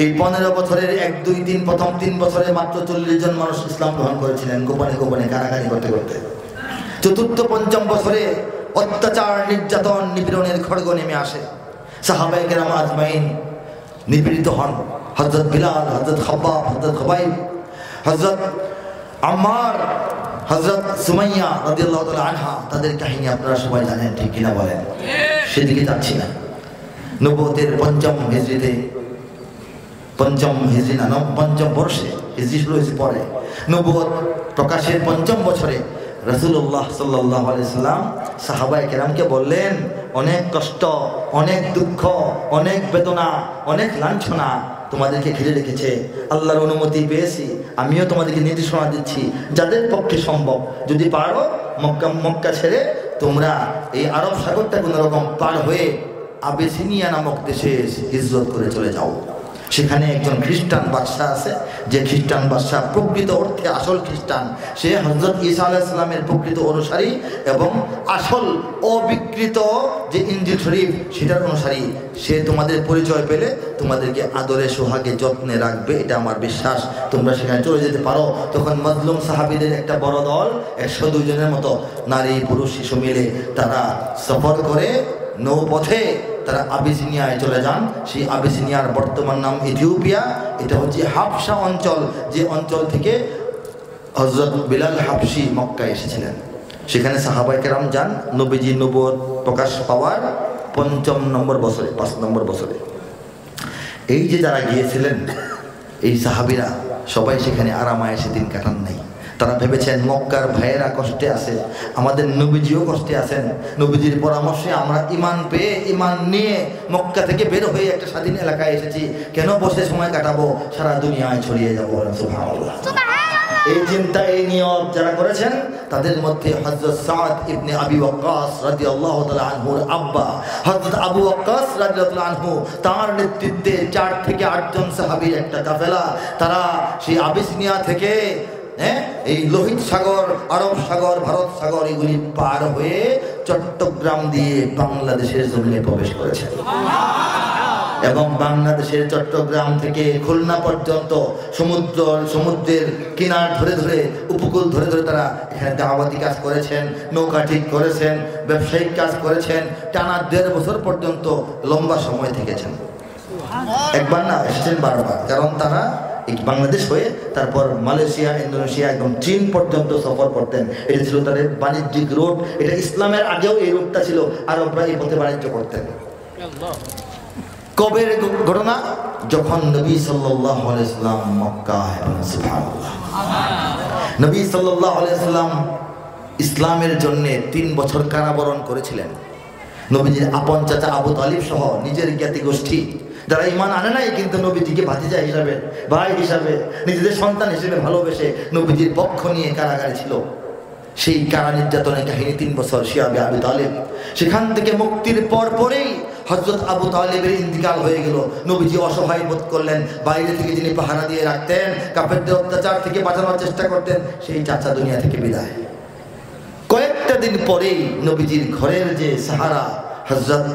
এই 15 বছরের 1, 2, 3 প্রথম 3 বছরে মাত্র 40 জন মানুষ ইসলাম গ্রহণ করেছিলেন, গোপনে গোপনে কারাকারি করতে করতে। চতুর্থ পঞ্চম বছরে অত্যাচার নির্যাতন নিপীড়নের খড়গ নেমে আসে, সাহাবায়ে কেরাম আজমাইন নিপীড়িত হন। হযরত বিলাল, হযরত খাব্বাব, হযরত খুবাইব, হযরত আম্মার হযরত সুমাইয়া রাদিয়াল্লাহু তাআলা আনহা, তাদের কাহিনী আপনারা সবাই জানেন, ঠিক কিনা বলেন? সেদিকে যাচ্ছি না। নবুয়তের পঞ্চম হিজরিতে, পঞ্চম হিজরি না, পঞ্চম বর্ষে, হিজরি শুরু হয়েছে পরে, নবুয়ত প্রকাশের পঞ্চম বছরে রাসূলুল্লাহ সাল্লাল্লাহু আলাইহি সাল্লাম সাহাবায়ে কেরামকে বললেন, অনেক কষ্ট, অনেক দুঃখ, অনেক বেদনা, অনেক লাঞ্ছনা তোমাদেরকে ঘিরে রেখেছে। আল্লাহর অনুমতি পেয়েছি, আমিও তোমাদেরকে নির্দেশনা দিচ্ছি, যাদের পক্ষে সম্ভব যদি পারো মক্কা ছেড়ে তোমরা এই আরব সাগরটা কোনো রকম পার হয়ে আবিসিনিয়া নামক দেশে হিজরত করে চলে যাও। সেখানে একজন খ্রিস্টান বাদশাহ আছে, যে খ্রিস্টান বাদশাহ প্রকৃত অর্থে আসল খ্রিস্টান, সে হযরত ঈসা আলাইহিস সালামের প্রকৃত অনুসারী এবং আসল অবিকৃত যে ইনজিল শরীফ সেটার অনুসারী। সে তোমাদের পরিচয় পেলে তোমাদেরকে আদরে সোহাগে যত্নে রাখবে, এটা আমার বিশ্বাস। তোমরা সেখানে চলে যেতে পারো। তখন মজলুম সাহাবীদের একটা বড় দল, 102 জনের মতো নারী পুরুষ শিশু মিলে তারা সফর করে নৌপথে তারা আবিসিনিয়ায় চলে যান। সেই আবিসিনিয়ার বর্তমান নাম ইথিওপিয়া। এটা হচ্ছে হাবশা অঞ্চল, যে অঞ্চল থেকে হযরত বিলাল হাবশি মক্কায় এসেছিলেন। সেখানে সাহাবায়ে কেরাম যান নবীজি নবুয়ত প্রকাশ পাওয়ার 5 নম্বর বছরে, 5 নম্বর বছরে। এই যে যারা গিয়েছিলেন এই সাহাবীরা সবাই সেখানে আরামায়েশে দিন কাটান নাই। তারা ভেবেছেন মক্কার ভাইয়েরা কষ্টে আছে, আমাদের নবীজিও কষ্টে আছেন, নবীজির পরামর্শে আমরা ঈমান পেয়ে ঈমান নিয়ে মক্কা থেকে বের হয়ে একটা স্বাধীন এলাকায় এসেছি, কেন বসে সময় কাটাবো, সারা দুনিয়ায় ছড়িয়ে যাবো। সুবহানাল্লাহ। এই চিন্তা, এই নিয়ত যারা করেছেন তাদের মধ্যে হযরত সাদ ইবনে আবি ওয়াক্কাস রাদিয়াল্লাহু তাআলা আনহুর আব্বা হযরত আবু ওয়াক্কাস রাদিয়াল্লাহু আনহু, তার নেতৃত্বে 4 থেকে 8 জন সাহাবীর একটা কাফেলা, তারা সেই আবিসিনিয়া থেকে এই লোহিত সাগর, আরব সাগর, ভারত সাগর এগুলি পার হয়ে চট্টগ্রাম দিয়ে বাংলাদেশের জমিনে প্রবেশ করেছে এবং বাংলাদেশের চট্টগ্রাম থেকে খুলনা পর্যন্ত সমুদ্রের কিনার ধরে ধরে, উপকূল ধরে ধরে তারা এখানে দাওয়াতি কাজ করেছেন, নৌকা ঠিক করেছেন, ব্যবসায়িক কাজ করেছেন। টানা 1.5 বছর পর্যন্ত লম্বা সময় থেকেছেন। একবার না, এসেছেন বারবার, কারণ তারা বাংলাদেশ হয়ে তারপর মালয়েশিয়া, ইন্দোনেশিয়া, একদম চীন পর্যন্ত সফর করতেন। এটা ছিল তাদের বাণিজ্যিক রুট। এটা ইসলামের আগেও এই রুটটা ছিল, আরবরা এই পথে বাণিজ্য করতেন। কবের ঘটনা? যখন নবী সাল্লাল্লাহু আলাইহি সাল্লাম মক্কায়, সুবহানাল্লাহ, নবী সাল্লাল্লাহু আলাইহি সাল্লাম ইসলামের জন্য 3 বছর কারাবরণ করেছিলেন। নবীজির আপন চাচা আবু তালিব সহ নিজের জ্ঞাতি গোষ্ঠী যারা ঈমান আনে নাই কিন্তু নবীজিকে ভাতিজা হিসাবে, ভাই হিসাবে, নিজেদের সন্তান হিসেবে ভালোবেসে নবীজির পক্ষ নিয়ে কারাগারে ছিল। সেই কারা নির্যাতনের কাহিনী 3 বছর শিয়াবে আবু তালিব। সেখান থেকে মুক্তির পরেই হযরত আবু তালিবের ইন্তিকাল হয়ে গেল। নবীজি অসহায় বোধ করলেন, বাইরে থেকে যিনি পাহারা দিয়ে রাখতেন, কাফেরদের অত্যাচার থেকে বাঁচানোর চেষ্টা করতেন, সেই চাচা দুনিয়া থেকে বিদায়। কয়েকটা দিন পরেই নবীজির ঘরের যে সাহারা হযরত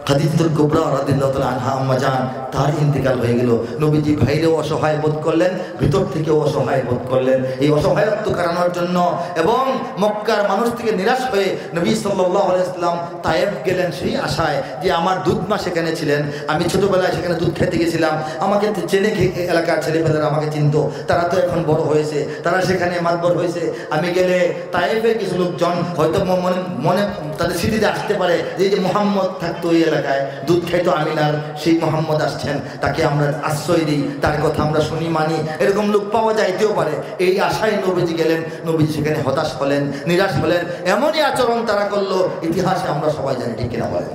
খাদিজাতুল কুবরা রাদিয়াল্লাহু তাআলা আনহা আম্মা জান, তার ইন্তিকাল হয়ে গেল। নবীজি বাইরেও অসহায় বোধ করলেন, ভিতর থেকেও অসহায় বোধ করলেন। এই অসহায়ত্ব কাটানোর জন্য এবং মক্কার মানুষ থেকে নিরাশ হয়ে নবী সাল্লাল্লাহু আলাইহি ওয়াসাল্লাম তায়েফ গেলেন সেই আশায় যে আমার দুধমা সেখানে ছিলেন, আমি ছোটবেলায় সেখানে দুধ খেতে গেছিলাম, আমাকে চেনে, এলাকার ছেলেপেলেরা আমাকে চিনত, তারা তো এখন বড় হয়েছে, তারা সেখানে মাতবর হয়েছে। আমি গেলে তায়েফের কিছু লোকজন হয়তো মনে তাদের স্মৃতিতে আসতে পারে যে মুহাম্মদ থাকতো এই এলাকায়, দুধ খাইতো আমিনার, সেই মুহাম্মদ আসছেন, তাকে আমরা আশ্রয় দিই, তার কথা আমরা শুনি, মানি, এরকম লোক পাওয়া যাইতেও পারে। এই আশায় নবীজি গেলেন। নবীজি সেখানে হতাশ হলেন, নিরাশ হলেন। এমনই আচরণ তারা করলো, ইতিহাসে আমরা সবাই জানি, ঠিক কিনা বলেন?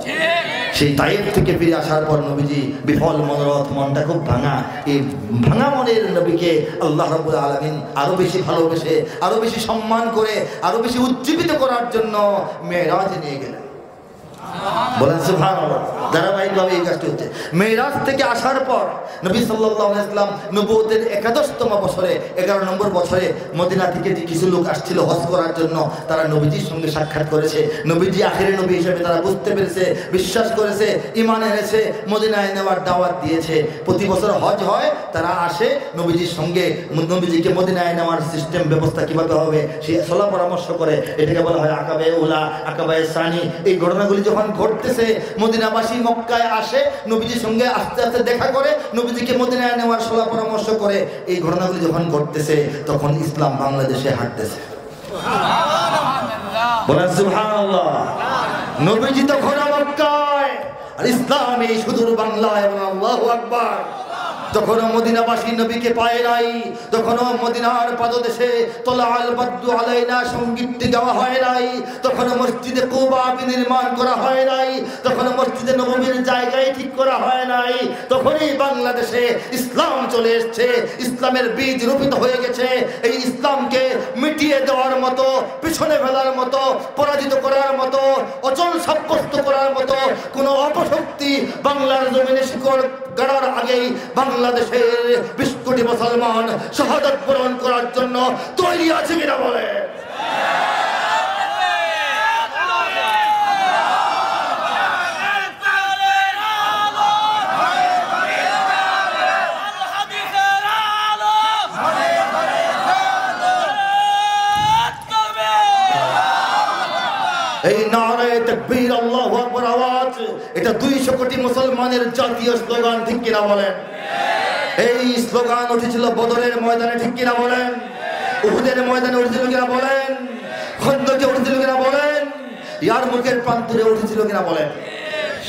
সেই তায়েফ থেকে ফিরে আসার পর নবীজি বিফল মনোরথ, মনটা খুব ভাঙা। এই ভাঙা মনের নবীকে আল্লাহ রাব্বুল আলামিন আরো বেশি ভালোবেসে, আরো বেশি সম্মান করে, আরো বেশি উজ্জীবিত করার জন্য মেরাজে নিয়ে গেলেন। বলেন সুবহানাল্লাহ। ধারাবাহিকভাবে এই কাজটি হচ্ছে। মেরাজ থেকে আসার পর নবী সাল্লাল্লাহু আলাইহি ওয়াসাল্লাম নবুয়তের 81তম বছরে, 11 নম্বর বছরে মদিনা থেকে যে কিছু লোক আসছিল হজ করার জন্য, তারা নবীজির সঙ্গে সাক্ষাৎ করেছে। নবীজি আখিরি নবী হিসেবে তারা বুঝতে পেরেছে, বিশ্বাস করেছে, ঈমান এনেছে, মদিনায় নেওয়ার দাওয়াত দিয়েছে। প্রতি বছর হজ হয়, তারা আসে নবীজির সঙ্গে, নবীজিকে মদিনায় নেওয়ার সিস্টেম ব্যবস্থা কিভাবে হবে সে সলাহ পরামর্শ করে। এটাকে বলা হয় আকাবায়ে উলা, আকাবায়ে সানি। এই ঘটনাগুলি যখন ঘটতেছে, মদিনাবাসী মক্কায় আসে, নবীজির সঙ্গে আস্তে আস্তে দেখা করে, নবীজিকে মদিনায় নেওয়ার সলাহ পরামর্শ করে। এই ঘটনাগুলি যখন ঘটতেছে, তখন ইসলাম বাংলাদেশে হাঁটতেছে। বলেন সুবহানাল্লাহ। নবীজি তখন মক্কায় আর ইসলাম এই সুদূর বাংলায়। আল্লাহু আকবার। তখনও মদিনাবাসী নবীকে পায় নাই, তখনও মদিনার পাদদেশে তোলাল বাদ্দু আলাইনা সঙ্গীতটি গাওয়া হয় নাই, তখনও মসজিদে কুবা নির্মাণ করা হয় নাই, তখনও মসজিদে নববীর জায়গায় ঠিক করা হয় নাই। তখনই বাংলাদেশে ইসলাম চলে এসছে, ইসলামের বীজ রোপিত হয়ে গেছে। এই ইসলামকে মিটিয়ে দেওয়ার মতো, পিছনে ফেলার মতো, পরাজিত করার মতো, অচল সাব্যস্ত করার মতো কোনো অপশক্তি বাংলার জমিনে শিকড় গাড়ার আগেই বাংলাদেশের ২০ কোটি মুসলমান শাহাদাত বরণ করার জন্য তৈরি আছে কিনা বলে। এই নারে তাকবীর আল্লাহু আকবার আওয়াজ, এটা ২০০ কোটি মুসলমানের জাতীয় স্লোগান, ঠিক কিনা বলেন। এই স্লোগান উঠেছিল বদরের ময়দানে, ঠিক কিনা বলেন। উহুদের ময়দানে উঠেছিল কিনা বলেন। খন্দকে উঠেছিল কিনা বলেন। ইয়ারমুকের প্রান্তরে উঠেছিল কিনা বলেন।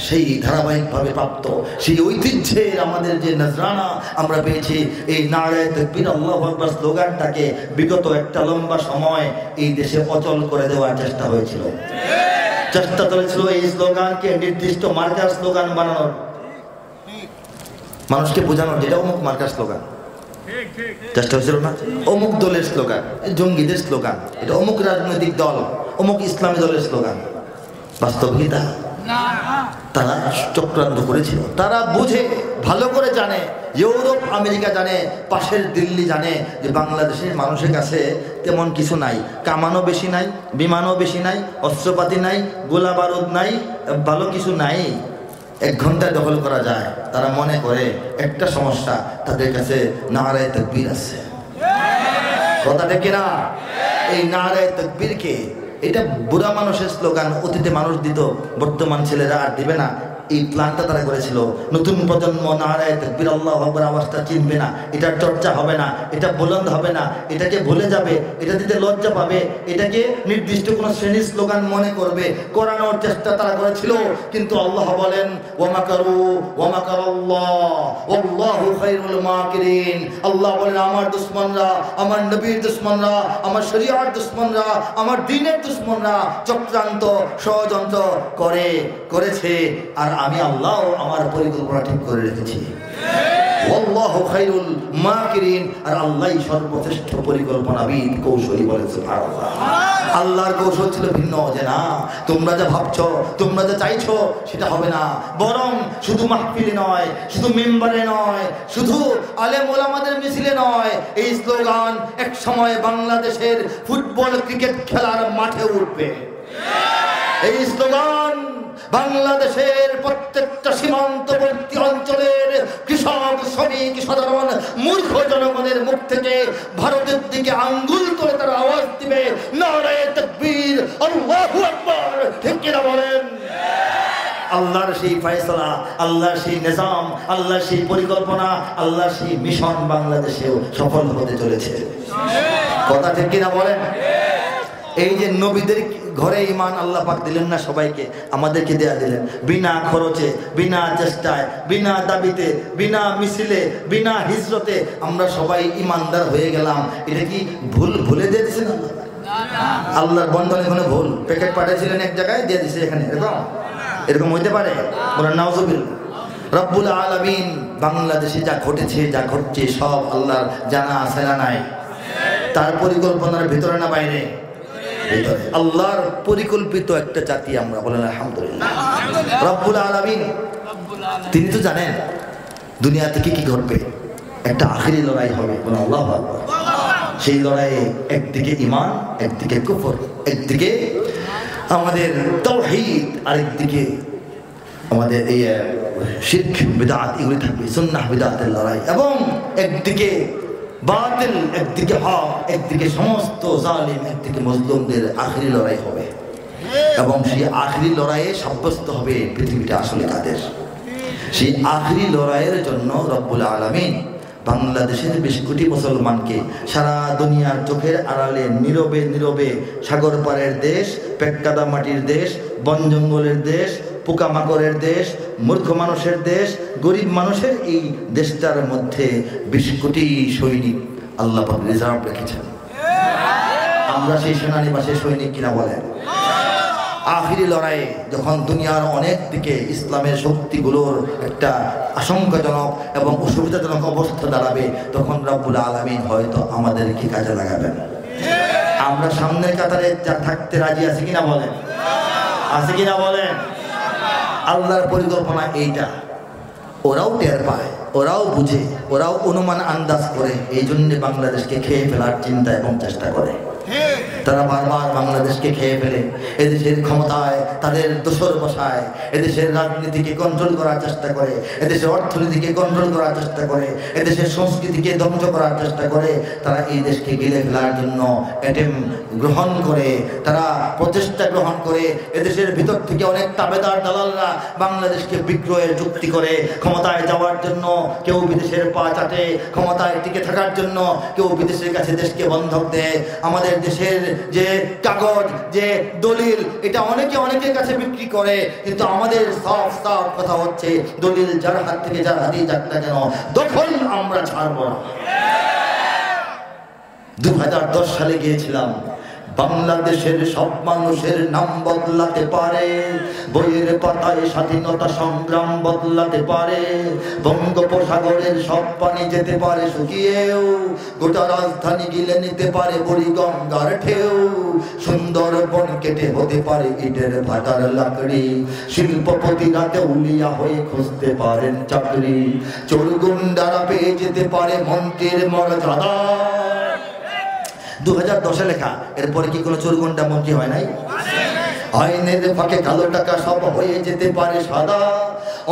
সেই ধারাবাহিকভাবে প্রাপ্ত সেই ঐতিহ্যের আমাদের যে নজরানা আমরা পেয়েছি, এই নারে তাকবীর আল্লাহু আকবার স্লোগানটাকে বিগত একটা লম্বা সময় এই দেশে অচল করে দেওয়ার চেষ্টা হয়েছিল। চেষ্টা চলেছিল এই স্লোগানকে নির্দিষ্ট মার্কার স্লোগান বানানোর, মানুষকে বোঝানোর যেটা অমুক মার্কার স্লোগান। চেষ্টা হয়েছিল না, অমুক দলের স্লোগান, জঙ্গিদের স্লোগান, এটা অমুক রাজনৈতিক দল, অমুক ইসলামী দলের স্লোগান। বাস্তবিকতা তারা চক্রান্ত করেছিল। তারা বুঝে, ভালো করে জানে, ইউরোপ আমেরিকা জানে, পাশের দিল্লি জানে যে বাংলাদেশের মানুষের কাছে তেমন কিছু নাই, কামানও বেশি নাই, বিমানও বেশি নাই, অস্ত্রপাতি নাই, গোলা বারুদ নাই, ভালো কিছু নাই, 1 ঘন্টায় দখল করা যায়। তারা মনে করে একটা সমস্যা, তাদের কাছে নারে তাকবীর আছে। কথা ঠিক কিনা? এই নারে তাকবীরকে, এটা বুড়া মানুষের স্লোগান, অতীতে মানুষ দিত, বর্তমান ছেলেরা আর দিবে না। এই প্ল্যানটা তারা করেছিল। নতুন প্রজন্ম নারায়ে তাকবীর আল্লাহু আকবার আওয়াজটা চিনবে না, এটার চর্চা হবে না, এটা বুলন্দ হবে না, এটাকে ভুলে যাবে, এটা দিতে লজ্জা পাবে, এটাকে নির্দিষ্ট কোনো শ্রেণীর স্লোগান মনে করবে, করানোর চেষ্টা তারা করেছিল। কিন্তু আল্লাহ বলেন ওয়া মাকারু ওয়া মাকারাল্লাহ ওয়াল্লাহু খায়রুল মাকিরিন। আল্লাহ বলেন আমার দুশমনরা, আমার নবীর দুশমনরা, আমার শরীয়তের দুশমনরা, আমার দ্বীনের দুশমনরা চক্রান্ত ষড়যন্ত্র করেছে, আর আমি আল্লাহ আমার পরিকল্পনা ঠিক করে রেখেছি। আল্লাহু খায়রুল মাকিরিন, আর আল্লাহই সর্বশ্রেষ্ঠ পরিকল্পনাবিদ, কৌশলী। বলে সুবহানাল্লাহ। আল্লাহর কৌশল ছিল ভিন্ন, যে না তোমরা যা ভাবছো, তোমরা যা চাইছো সেটা হবে না, বরং শুধু মাহফিলে নয়, শুধু মেম্বারে নয়, শুধু আলেম ওলামাদের মিছিলে নয়, এই স্লোগান এক সময় বাংলাদেশের ফুটবল ক্রিকেট খেলার মাঠে উঠবে। এই স্লোগান বাংলাদেশের প্রত্যেকটা সীমান্তবর্তী অঞ্চলের কৃষক, শ্রমিক, সাধারণ মূর্খ জনগণের মুখ থেকে ভারতের দিকে আঙ্গুল তুলে তারা আওয়াজ দিবে নারায়ে তাকবীর আল্লাহু আকবার। ঠিক কিনা বলেন? আল্লাহর সেই ফয়সালা, আল্লাহর সেই নিজাম, আল্লাহর সেই পরিকল্পনা, আল্লাহর সেই মিশন বাংলাদেশেও সফল হতে চলেছে। কথা ঠিক কিনা বলেন? এই যে নবীদের ঘরে ঈমান আল্লাহ পাক দিলেন না সবাইকে, আমাদেরকে দেয়া দিলেন বিনা খরচে, বিনা চেষ্টায়, বিনা দাবিতে, বিনা মিছিলে, বিনা হিজরতে আমরা সবাই ঈমানদার হয়ে গেলাম। এটা কি ভুলে দিয়ে দিয়েছেন আল্লাহ? আল্লাহর বন্ধন এখানে ভুল, প্যাকেট পাঠিয়েছিলেন এক জায়গায়, দিয়ে দিয়েছে এখানে, এরকম হইতে পারে? বলেন নাউজুবিল্লাহ। রব্বুল আলামিন বাংলাদেশে যা ঘটেছে, যা ঘটছে সব আল্লাহর জানা আছে না নাই? তার পরিকল্পনার ভিতরে না বাইরে? আল্লাহর পরিকল্পিত একটা জাতি আমরা। বলেন আলহামদুলিল্লাহ। রব্বুল আলামিন তিনি তো জানেন দুনিয়াতে কি কি ঘটবে, একটা আখিরি লড়াই হবে। বলেন আল্লাহু আকবার। সেই লড়াইয়ে একদিকে ঈমান, একদিকে কুফর, একদিকে আমাদের তাওহীদ, আরেকদিকে আমাদের এই শিরক বিদআত, এগুলি থাকবে, সুন্নাহ বিদআতের লড়াই। এবং একদিকে বাতিল, একদিকে হক, একদিকে সমস্ত জালিম, একদিকে মজলুমদের আখিরি লড়াই হবে। এবং সেই আখিরি লড়াইয়ে সাব্যস্ত হবে পৃথিবীটা আসলে কাদের। সেই আখিরি লড়াইয়ের জন্য রব্বুল আলামিন বাংলাদেশের 20 কোটি মুসলমানকে সারা দুনিয়ার চোখের আড়ালে নীরবে নীরবে সাগর পাড়ের দেশ, পেটকাদা মাটির দেশ, বন জঙ্গলের দেশ, পোকামাকড়ের দেশ, মূর্খ মানুষের দেশ, গরিব মানুষের এই দেশটার মধ্যে 20 কোটি সৈনিক আল্লাহ পাক রিজার্ভ রেখেছেন। আমরা সেই সেনানিবাসের সৈনিক কিনা বলেন? আখিরি লড়াইয়ে যখন দুনিয়ার অনেক দিকে ইসলামের শক্তিগুলোর একটা আশঙ্কাজনক এবং অসুবিধাজনক অবস্থা দাঁড়াবে, তখন রব্বুল আলামিন হয়তো আমাদেরকে কাজে লাগাবেন। আমরা সামনের কাতারে থাকতে রাজি আছি কিনা বলেন? আছে কিনা বলেন? আল্লাহর পরিকল্পনা এইটা। ওরাও টের পায়, ওরাও বুঝে, ওরাও অনুমান আন্দাজ করে, এই জন্য বাংলাদেশকে খেয়ে ফেলার চিন্তা এবং চেষ্টা করে। তারা বারবার বাংলাদেশকে খেয়ে ফেলে, এদেশের ক্ষমতায় তাদের দোসর বসায়, এদেশের রাজনীতিকে কন্ট্রোল করার চেষ্টা করে, এদেশের অর্থনীতিকে কন্ট্রোল করার চেষ্টা করে, এদেশের সংস্কৃতিকে ধ্বংস করার চেষ্টা করে। তারা এই দেশকে গিলে ফেলার জন্য অ্যাটেম্প গ্রহণ করে, তারা প্রচেষ্টা গ্রহণ করে। এদেশের ভিতর থেকে অনেক তাবেদার দালালরা বাংলাদেশকে বিক্রয়ের চুক্তি করে ক্ষমতায় যাওয়ার জন্য। কেউ বিদেশের পা চাটে ক্ষমতায় টিকে থাকার জন্য, কেউ বিদেশের কাছে দেশকে বন্ধক দেয়। আমাদের দেশের যে কাগজ, যে দলিল, এটা অনেকের কাছে বিক্রি করে, কিন্তু আমাদের সাফ কথা হচ্ছে দলিল যার হাত থেকে যার হাতেই যাক না কেন, দখল আমরা ছাড়বো না। 2010 সালে গিয়েছিলাম। বাংলাদেশের সব মানুষের নাম বদলাতে পারে, বইয়ের পাতায় স্বাধীনতা সংগ্রাম বদলাতে পারে, বঙ্গোপসাগরের সব পানি যেতে পারে শুকিয়েও, গোটা রাজধানী গিলে নিতে পারে বুড়িগঙ্গার ঢেউ, সুন্দরবন কেটে হতে পারে ইটের ভাটার লাকড়ি, শিল্পপতিরা দেউলিয়া হয়ে খুঁজতে পারেন চাকরি, চোরগুন্ডারা পেয়ে যেতে পারে মন্ত্রীর মর্যাদা। 2010-এ লেখা। এরপরে কি কোনো চোরগুন্ডা মন্ত্রী হয় নাই? আইনের ফাঁকে কালো টাকা সব হয়ে যেতে পারে সাদা।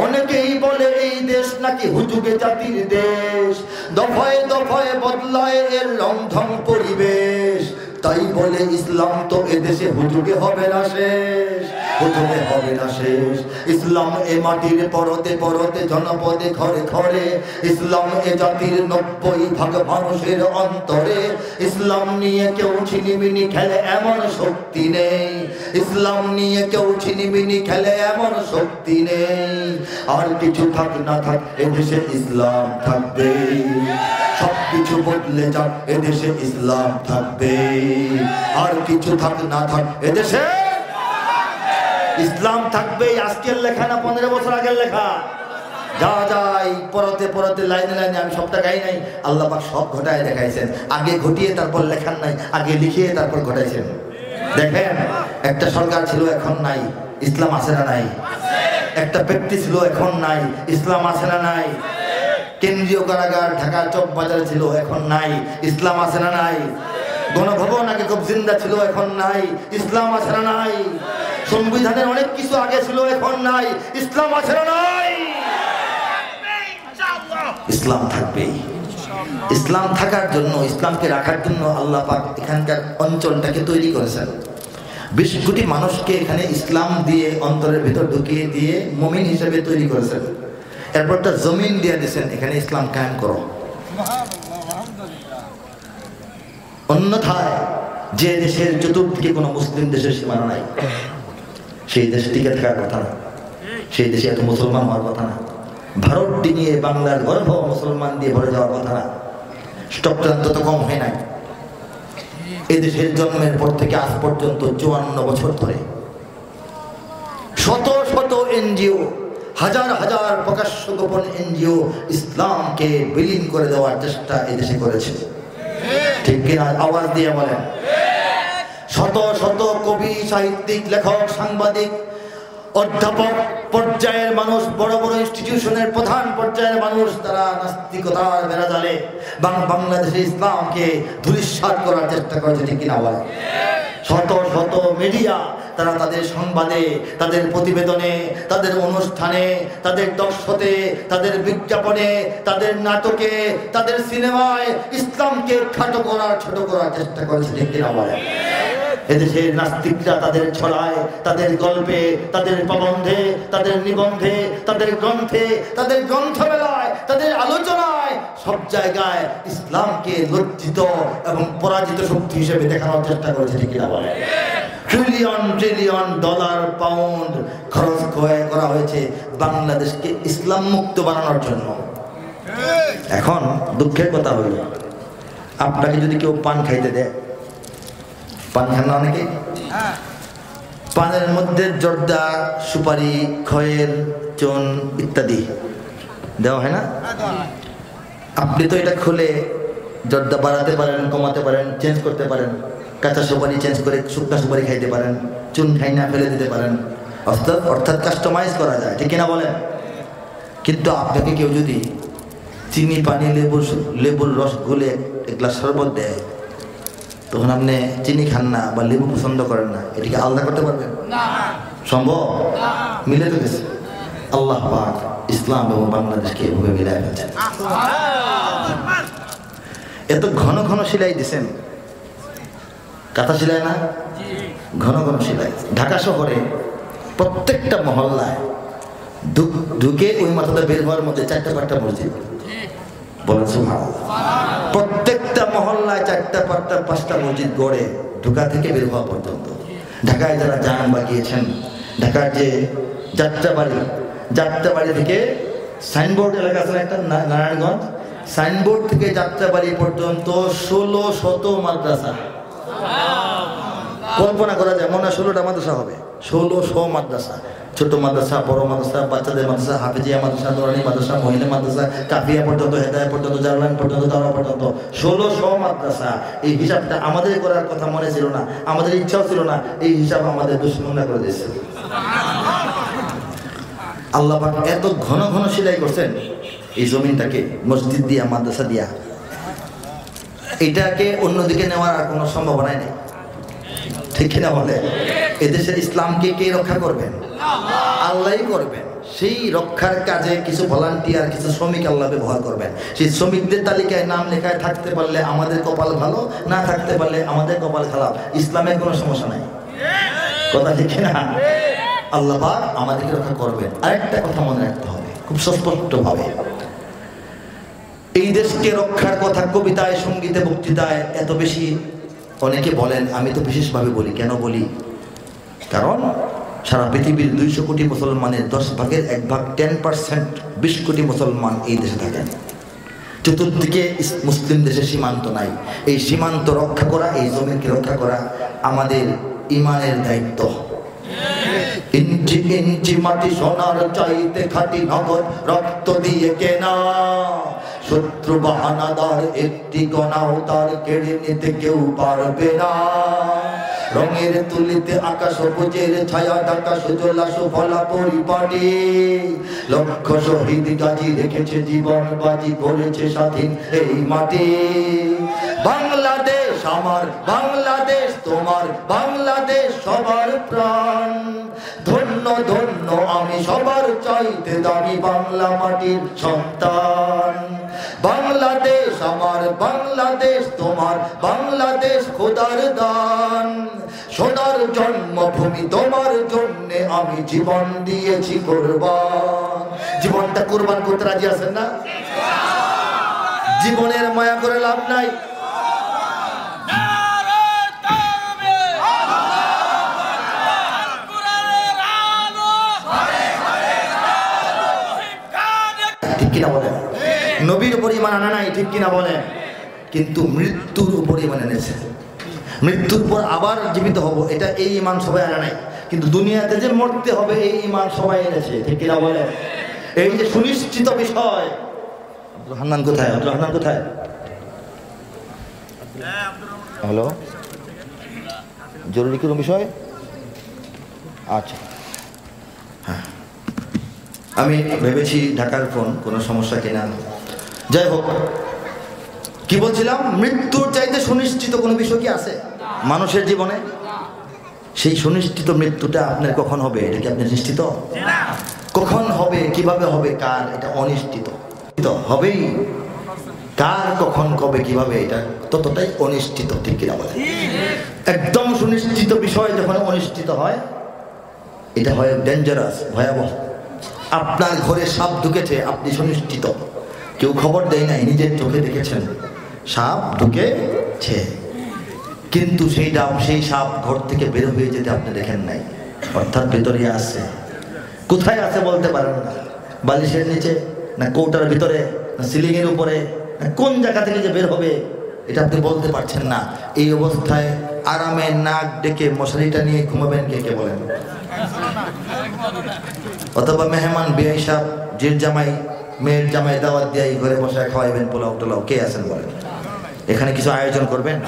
অনেকেই বলে এই দেশ নাকি হুজুগে জাতির দেশ, দফায় দফায় বদলায় এর রংধং পরিবেশ। তাই বলে ইসলাম তো এদেশে হুজুগে হবে না শেষ, হুজুগে হবে না শেষ। ইসলাম এ মাটির পরতে পরতে জনপদে ঘরে ঘরে, ইসলাম এ জাতির 90% মানুষের অন্তরে। ইসলাম নিয়ে কেউ ছিনিমিনি খেলে এমন শক্তি নেই, ইসলাম নিয়ে কেউ ছিনিমিনি খেলে এমন শক্তি নেই। আর কিছু থাক না থাক এদেশে ইসলাম থাকবে, সবকিছু বদলে যাক এদেশে ইসলাম থাকবে। আর কিছু থাক না থাক এদেশে ইসলাম থাকবে। আজকের লেখা না 15 বছর আগের লেখা। যা যাই পরতে পরতে লাইনে লাইনে, আমি সবটা গাই নাই, আল্লাহ পাক সব ঘটায় দেখাইছেন। আগে ঘটিয়ে তারপর লেখান নাই, আগে লিখিয়ে তারপর ঘটাইছেন। দেখেন, একটা সরকার ছিল এখন নাই, ইসলাম আছে না নাই? একটা ব্যক্তি ছিল এখন নাই, ইসলাম আছে না নাই? কেন্দ্রীয় কারাগার ঢাকা চক বাজারে ছিল, এখন নাই, ইসলাম আছে না নাই? গণভবন আগে খুব জিন্দা ছিল, এখন নাই, ইসলাম আছে না নাই? সংবিধানের অনেক কিছু আগে ছিল, এখন নাই, ইসলাম আছে না নাই? ইসলাম থাকবেই। ইসলাম থাকার জন্য, ইসলামকে রাখার জন্য আল্লাহ পাক এখানকার অঞ্চলটাকে তৈরি করেছেন। 20 কোটি মানুষকে এখানে ইসলাম দিয়ে অন্তরের ভিতর ঢুকিয়ে দিয়ে মুমিন হিসেবে তৈরি করেছেন। এরপরটা জমিন দিয়ে দিয়েছেন, এখানে ইসলাম কায়েম করো। অন্যথায় যে দেশের চতুর্দিকে কোনো মুসলিম দেশের সীমানা নাই, সেই দেশে টিকে থাকার কথা না, সেই দেশে এত মুসলমান হওয়ার কথা না। ভারত ডিঙিয়ে বাংলার গর্ভ মুসলমান দিয়ে ভরে যাওয়ার কথা না। স্টকটা তো কম হয় নাই। এদেশের জন্মের পর থেকে আজ পর্যন্ত 54 বছর ধরে শত শত এনজিও, হাজার হাজার প্রকাশ্য গোপন এনজিও ইসলামকে বিলীন করে দেওয়ার চেষ্টা এদেশে করেছে। ঠিক কিনা? আওয়াজ দিয়ে বলেন। শত শত কবি, সাহিত্যিক, লেখক, সাংবাদিক, অধ্যাপক পর্যায়ের মানুষ, বড় বড় ইনস্টিটিউশনের প্রধান পর্যায়ের মানুষ, তারা নাস্তিকতার বেড়াজালে বাংলাদেশে ইসলামকে ধূলিসাৎ করার চেষ্টা করেছে। ঠিক কিনা বলেন? শত শত মিডিয়া, তারা তাদের সংবাদে, তাদের প্রতিবেদনে, তাদের অনুষ্ঠানে, তাদের দর্শতে, তাদের বিজ্ঞাপনে, তাদের নাটকে, তাদের সিনেমায় ইসলামকে খাটো করার, ছোট করার চেষ্টা করেছে। ঠিক কিনা বলেন? এদেশের নাস্তিকরা তাদের ছড়ায়, তাদের গল্পে, তাদের প্রবন্ধে, তাদের নিবন্ধে, তাদের গ্রন্থে, তাদের গ্রন্থমেলায়, তাদের আলোচনায় সব জায়গায় ইসলামকে লজ্জিত এবং পরাজিত শক্তি হিসেবে দেখানোর চেষ্টা করেছে, ঠিক কিনা বলে? ট্রিলিয়ন ট্রিলিয়ন ডলার পাউন্ড খরচ করা হয়েছে বাংলাদেশকে ইসলাম মুক্ত বানানোর জন্য। এখন দুঃখের কথা হইল, আপনাকে যদি কেউ পান খাইতে দেয়, পান খান না অনেকে, পানের মধ্যে জর্দা, সুপারি, খয়ের, চুন ইত্যাদি দেওয়া হয় না? আপনি তো এটা খুলে জর্দা বাড়াতে পারেন, কমাতে পারেন, চেঞ্জ করতে পারেন, কাঁচা সুপারি চেঞ্জ করে শুকনা সুপারি খাইতে পারেন, চুন খাই না ফেলে দিতে পারেন, অর্থাৎ কাস্টমাইজ করা যায়, ঠিক কিনা বলেন? কিন্তু আপনাকে কেউ যদি চিনি পানি লেবুর রস গুলে এক গ্লাস শরবত দেয়, তখন আপনি চিনি খান না বা লেবু পছন্দ করেন না, এটিকে আলাদা করতে পারবেন? সম্ভব? মিলে তো গেছে। আল্লাহ পাক ইসলাম এবং বাংলাদেশকে এভাবে মিলাই ফেলছেন। এত ঘন ঘন সেলাই দিচ্ছেন, কাঁথা সেলাই না, ঘন ঘন সেলাই। ঢাকা শহরে প্রত্যেকটা মহল্লায় ঢুকে ওই মাথাটা বের হওয়ার মধ্যে 4-5টা মসজিদ, বলেন সুবহানাল্লাহ। প্রত্যেকটা মহল্লায় 4-5টা মসজিদ গড়ে ঢাকা থেকে বের হওয়া পর্যন্ত। ঢাকায় যারা যান বা গিয়েছেন, ঢাকার যে যাত্রাবাড়ি থেকে সাইনবোর্ড এলাকা আছে একটা নারায়ণগঞ্জ, সাইনবোর্ড থেকে যাত্রাবাড়ি পর্যন্ত 1600 মাদ্রাসা। কল্পনা করা যায়, মনে হয় 16টা মাদ্রাসা হবে, 1600 মাদ্রাসা। ছোট মাদ্রাসা, বড় মাদ্রাসা, বাচ্চাদের মাদ্রাসা, হাফিজিয়া মাদ্রাসা, নুরানি মাদ্রাসা, মহিলা মাদ্রাসা, কাফিয়া পর্যন্ত, হেদায়া পর্যন্ত, জালালাইন পর্যন্ত, দাওরা পর্যন্ত 1600 মাদ্রাসা। এই হিসাবটা আমাদের করার কথা মনে ছিল না, আমাদের ইচ্ছাও ছিল না, এই হিসাব আমাদের দুশ্মনরা করে দিয়েছে। আল্লাহ পাক এত ঘন ঘন সেলাই করছেন এই জমিনটাকে, মসজিদ দিয়া, মাদ্রাসা দিয়া। এটাকে অন্যদিকে নেওয়ার আর কোনো সম্ভাবনাই নেই, ঠিক কিনা বলে? এদেশের ইসলামকে কে রক্ষা করবেন? আল্লাহই করবেন। সেই রক্ষার কাজে কিছু ভলান্টিয়ার, কিছু শ্রমিক আল্লাহ ব্যবহার করবেন। সেই শ্রমিকদের তালিকায় নাম লেখায় থাকতে পারলে আমাদের কপাল ভালো, না থাকতে পারলে আমাদের কপাল খারাপ। ইসলামের কোনো সমস্যা নাই, কথা ঠিক কিনা? আল্লাহ পাক আমাদেরকে রক্ষা করবেন। আরেকটা কথা মনে রাখতে হবে খুব স্পষ্টভাবে, এই দেশকে রক্ষার কথা কবিতায়, সঙ্গীতে, বক্তৃতায় এত বেশি অনেকে বলেন। আমি তো বিশেষভাবে বলি। কেন বলি? কারণ সারা পৃথিবীর 200 কোটি মুসলমানের 10 ভাগের 1 ভাগ 10%, 20 কোটি মুসলমান এই দেশে থাকেন। চতুর্দিকে মুসলিম দেশের সীমান্ত নাই। এই সীমান্ত রক্ষা করা, এই জমিনকে রক্ষা করা আমাদের ইমানের দায়িত্ব। ইঞ্চি ইঞ্চি মাটি সোনার চাইতে খাঁটি নগদ রক্ত দিয়ে কেনা, শত্রু বাহানাদার একটি গণাও তার কেড়ে নিতে কেউ পারবে না। রঙের তুলিতে আকাশ সবুজের ছায়া ঢাকা সুজলা সুফলা পরিপাটি, লক্ষ শহীদ গাজী রেখেছে জীবন বাজি, করেছে স্বাধীন এই মাটি। বাংলাদেশ আমার, বাংলাদেশ তোমার, বাংলাদেশ সবার প্রাণ। ধন্য ধন্য আমি সবার চাইতে দামি বাংলা মাটির সন্তান। বাংলাদেশ আমার, বাংলাদেশ তোমার, বাংলাদেশ খোদার দান। সোনার জন্মভূমি তোমার জন্যে আমি জীবন দিয়েছি কোরবান। জীবনটা কোরবান করতে রাজি আছেন না? জীবনের মায়া করে লাভ নাই। ঠিক কিনা বলেন? নবীর উপর ঈমান আনা নাই, ঠিক কিনা বলেন? কিন্তু মৃত্যুর উপর ঈমান এনেছে। মৃত্যুর পর আবার জীবিত হব, এটা এই ঈমান সবাই আনা নাই। কিন্তু দুনিয়াতে যে মরতে হবে এই ঈমান সবাই এনেছে, ঠিক কিনা বলেন? এই যে সুনিশ্চিত বিষয়। হান্নান কোথায়? হান্নান কোথায়? হ্যালো, জরুরি কোনো বিষয়? আচ্ছা, হ্যাঁ, আমি ভেবেছি ঢাকার ফোন, কোনো সমস্যা কিনা। যাই হোক, কি বলছিলাম? মৃত্যুর চাইতে সুনিশ্চিত কোনো বিষয় কি আছে মানুষের জীবনে? সেই সুনিশ্চিত মৃত্যুটা আপনার কখন হবে এটা কি আপনি নিশ্চিত? কখন হবে, কিভাবে হবে, কার, এটা অনিশ্চিত। হবেই, কার, কখন, কবে, কিভাবে, এটা ততটাই অনিশ্চিত, ঠিক কিনা বলে? একদম সুনিশ্চিত বিষয় যখন অনিশ্চিত হয়, এটা হয় ডেঞ্জারাস, ভয়াবহ। আপনার ঘরে সাপ ঢুকেছে, আপনি সুনিশ্চিত। কেউ খবর দেয় নাই, নিজের চোখে দেখেছেন সাপ ঢুকেছে, কিন্তু সেই সাপ ঘর থেকে বের হয়ে যেতে আপনি দেখেন নাই, অর্থাৎ ভেতরে আছে। কোথায় আছে বলতে পারেন না, বালিশের নিচে না কৌটার ভিতরে না সিলিং এর উপরে না কোন জায়গা থেকে যে বের হবে এটা আপনি বলতে পারছেন না। এই অবস্থায় আরামে নাক ডেকে মশারিটা নিয়ে ঘুমাবেন কে বলেন? অথবা মেহমান বিয়ে সাহেব জির জামাই মেয়ের জামাই দাওয়াত দিয়ে ঘরে বসায় খাওয়াইবেন পোলাও টোলাও, কে আছেন বলেন? এখানে কিছু আয়োজন করবেন?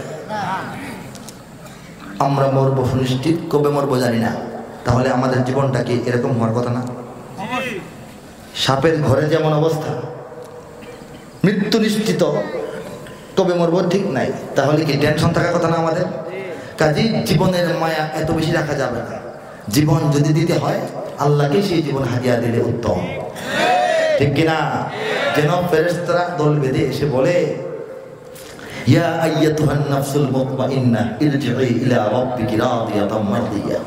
আমরা মরবো সুনিশ্চিত, কবে মরবো জানি না, তাহলে আমাদের জীবনটা কি এরকম হওয়ার কথা না? সাপের ঘরে যেমন অবস্থা, মৃত্যু নিশ্চিত, কবে মরবো ঠিক নাই, তাহলে কি টেনশন থাকার কথা না আমাদের? কাজেই জীবনের মায়া এত বেশি রাখা যাবে না। জীবন যদি দিতে হয় আল্লাহকে সেই জীবন হাদিয়া দিলে উত্তম, ঠিক কিনা? যেন ফেরেশতারা দল বেঁধে এসে বলে, ইয়া আইয়াতুহান নাফসুল মুতমাইন্নাহ ইরজিই ইলা রাব্বিকি রাদিয়াতাম মারদিয়া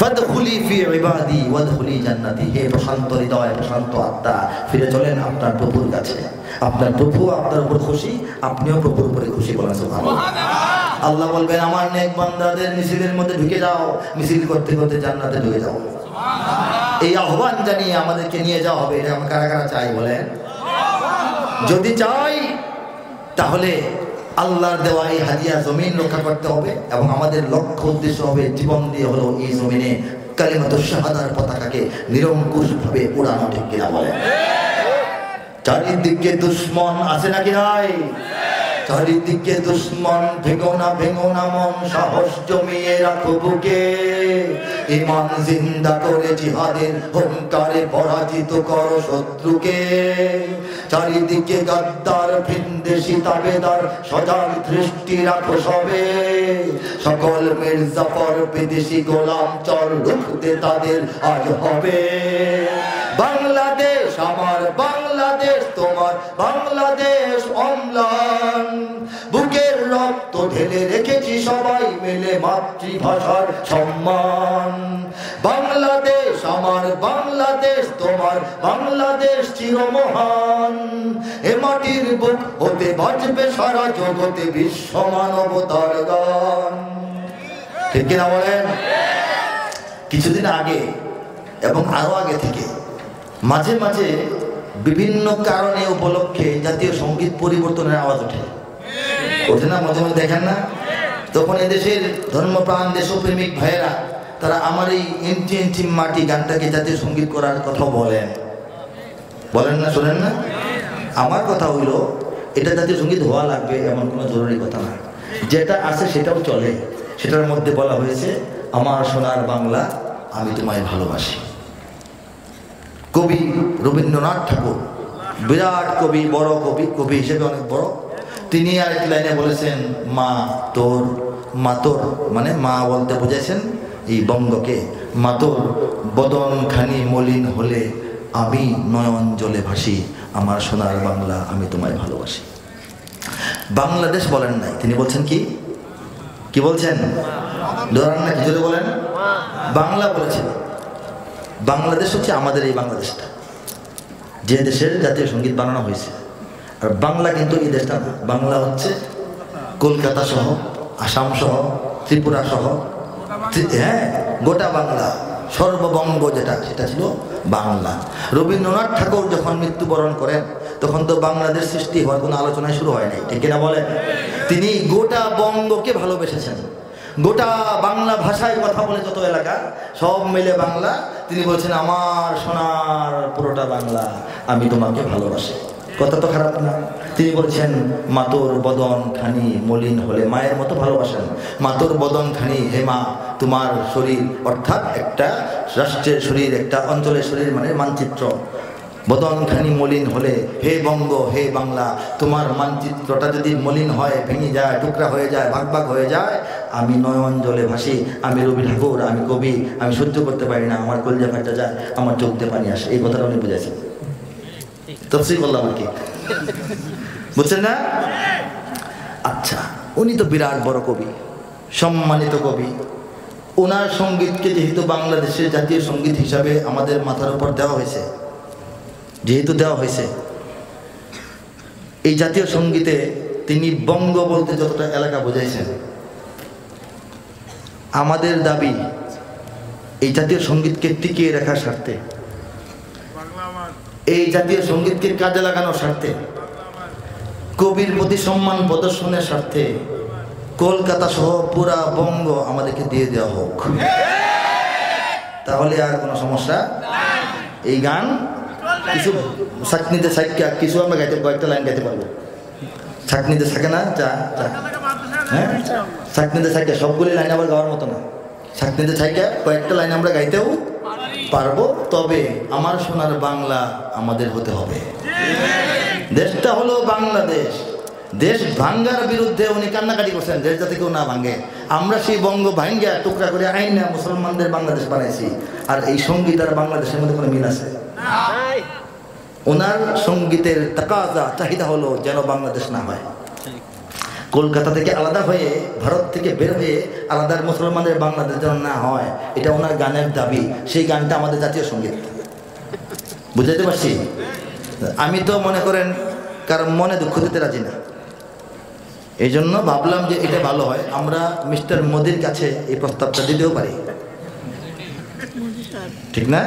ফাদখুলি ফি ইবাদি ওয়াদখুলি জান্নাতি। হে প্রশান্ত হৃদয়, প্রশান্ত আত্মা, ফিরে চলেন আপনার প্রভুর কাছে। আপনার প্রভু আপনার উপর খুশি, আপনিও প্রভুর উপরে খুশি, বলেন সুবহানাল্লাহ। আল্লাহ বলবেন আমার নেক বান্দাদের মিছিলের মধ্যে ঢুকে যাও, মিছিল করতে করতে জান্নাতে ঢুকে যাও। এই আহ্বান জানিয়ে আমাদেরকে নিয়ে যাওয়া হবে। এটা আমরা কারা কারা চাই বলেন? যদি চাই তাহলে আল্লাহর দেওয়া এই হাদিয়া জমিন রক্ষা করতে হবে, এবং আমাদের লক্ষ্য উদ্দেশ্য হবে জীবন দিয়ে হলো এই জমিনে কালিমাতুশ শাহাদার পতাকাকে নিরঙ্কুশভাবে উড়ানো, ঠিক কিনা বলেন? চারিদিকে দুশ্মন আছে নাকি নাই? চারিদিকে দুশ্মন, ভেঙো না মন, সাহস জমিয়ে রাখো বুকে, ঈমান জিন্দা করে জিহাদের হুঙ্কারে পরাজিত করো শত্রুকে। চারিদিকে গাদ্দার ভিনদেশী তাবেদার, সজাগ দৃষ্টি রাখো সবে, সকল মির্জাফর বিদেশি গোলাম চর রুখতে তাদের আজ হবে। বাংলাদেশ আমার বাংলাদেশ তোমার বাংলাদেশ অম্লান, বুকের রক্ত ঢেলে রেখেছি সবাই মিলে মাতৃভাষার সম্মান। বাংলাদেশ আমার বাংলাদেশ তোমার বাংলাদেশ চিরমহান, এ মাটির বুক হতে বাজবে সারা জগতে বিশ্ব মানবতার গান, ঠিক কিনা বলেন? কিছুদিন আগে এবং আরো আগে থেকে মাঝে মাঝে বিভিন্ন কারণে উপলক্ষে জাতীয় সঙ্গীত পরিবর্তনের আওয়াজ ওঠে না? মাঝে মাঝে দেখেন না? তখন এদেশের ধর্মপ্রাণ দেশপ্রেমিক ভাইয়েরা তারা আমার এই ইঞ্চি ইঞ্চি মাটি গানটাকে জাতীয় সঙ্গীত করার কথা বলেন না, শোনেন না? আমার কথা হইল এটা জাতীয় সঙ্গীত হওয়া লাগবে এমন কোনো জরুরি কথা না, যেটা আছে সেটাও চলে। সেটার মধ্যে বলা হয়েছে আমার সোনার বাংলা আমি তোমায় ভালোবাসি। কবি রবীন্দ্রনাথ ঠাকুর, বিরাট কবি, বড় কবি হিসেবে অনেক বড়, তিনি আরেক লাইনে বলেছেন মা তোর মানে মা বলতে বুঝেছেন এই বঙ্গকে, মা তোর বদন খানি মলিন হলে আমি নয়ন জলে ভাসি, আমার সোনার বাংলা আমি তোমায় ভালোবাসি। বাংলাদেশ বলেন নাই, তিনি বলছেন কি বলছেন? ধরেন না, কি জোরে বলেন? বাংলা বলেছেন। বাংলাদেশ হচ্ছে আমাদের এই বাংলাদেশটা, যে দেশের জাতীয় সঙ্গীত বানানো হয়েছে। আর বাংলা কিন্তু এই দেশটা না, বাংলা হচ্ছে কলকাতা সহ, আসাম সহ, ত্রিপুরা সহ, হ্যাঁ গোটা বাংলা, সর্ববঙ্গ যেটা সেটা ছিল বাংলা। রবীন্দ্রনাথ ঠাকুর যখন মৃত্যুবরণ করেন তখন তো বাংলাদেশ সৃষ্টি হওয়ার কোনো আলোচনায় শুরু হয় নাই, ঠিক না বলেন? তিনি গোটা বঙ্গকে ভালোবেসেছেন, গোটা বাংলা ভাষায় কথা বলে যত এলাকা সব মিলে বাংলা। তিনি বলছেন আমার সোনার পুরোটা বাংলা আমি তোমাকে ভালোবাসি। কথা তো খারাপ না। তিনি বলছেন মাতোর বদন খানি মলিন হলে, মায়ের মতো ভালোবাসেন। মাতোর বদন খানি, হে মা তোমার শরীর, অর্থাৎ একটা রাষ্ট্রের শরীর, একটা অঞ্চলের শরীর মানে মানচিত্র। বদন খানি মলিন হলে, হে বঙ্গ হে বাংলা, তোমার মানচিত্রটা যদি মলিন হয়, ভেঙে যায়, টুকরা হয়ে যায়, ভাগ হয়ে যায়, আমি নয়ন জলে ভাসি। আমি রবি ঠাকুর, আমি কবি, আমি সহ্য করতে পারি না, আমার কলজা ফাটা যায়, আমার চোখ দিয়ে পানি আসে। এই কথাটা উনি বুঝেছেন। তফসির বললাম আর কি, বুঝছেন না? আচ্ছা, উনি তো বিরাট বড় কবি, সম্মানিত কবি। ওনার সঙ্গীতকে যেহেতু বাংলাদেশের জাতীয় সঙ্গীত হিসাবে আমাদের মাথার উপর দেওয়া হয়েছে, যেহেতু দেওয়া হয়েছে, এই জাতীয় সঙ্গীতে তিনি বঙ্গ বলতে যতটা এলাকা বোঝাইছেন, আমাদের দাবি এই জাতীয় সঙ্গীতকে টিকিয়ে রাখার স্বার্থে, এই জাতীয় সঙ্গীতকে কাজে লাগানোর স্বার্থে, কবির প্রতি সম্মান প্রদর্শনের স্বার্থে কলকাতা সহ পুরা বঙ্গ আমাদেরকে দিয়ে দেওয়া হোক, তাহলে আর কোনো সমস্যা। এই গান কিছু ছাকনিতে সাইকা কিছু আমরা গাইতে, কয়েকটা লাইন গাইতে পারবো। ছাকনিতে থাকে না হ্যাঁ, ছাকনিতে থাকে, সবগুলি লাইন আবার গাওয়ার মতো না। ছাকনিতে থাকে কয়েকটা লাইন আমরা গাইতেও পারবো। তবে আমার সোনার বাংলা আমাদের হতে হবে। দেশটা হলো বাংলাদেশ। দেশ ভাঙ্গার বিরুদ্ধে উনি কান্নাকাটি করছেন, দেশ যাতে কেউ না ভাঙ্গে। আমরা সেই বঙ্গ ভাঙ্গা টুকরা করে আইনা মুসলমানদের বাংলাদেশ বানাইছি। আর এই সঙ্গীত আর বাংলাদেশের মধ্যে কোনো মিল আছে? ওনার সঙ্গীতের তাকাজা, চাহিদা হলো যেন বাংলাদেশ না হয়। কলকাতা থেকে আলাদা হয়ে, ভারত থেকে বের হয়ে আলাদা মুসলমানদের বাংলাদেশ যেন না হয়, এটা ওনার গানের দাবি। সেই গানটা আমাদের জাতীয় সঙ্গীত। বুঝাইতে পারছি? আমি তো মনে করেন কারণ মনে দুঃখ দিতে রাজি না, এই জন্য ভাবলাম যে এটা ভালো হয় আমরা মিস্টার মোদির কাছে এই প্রস্তাবটা দিতেও পারি, ঠিক না?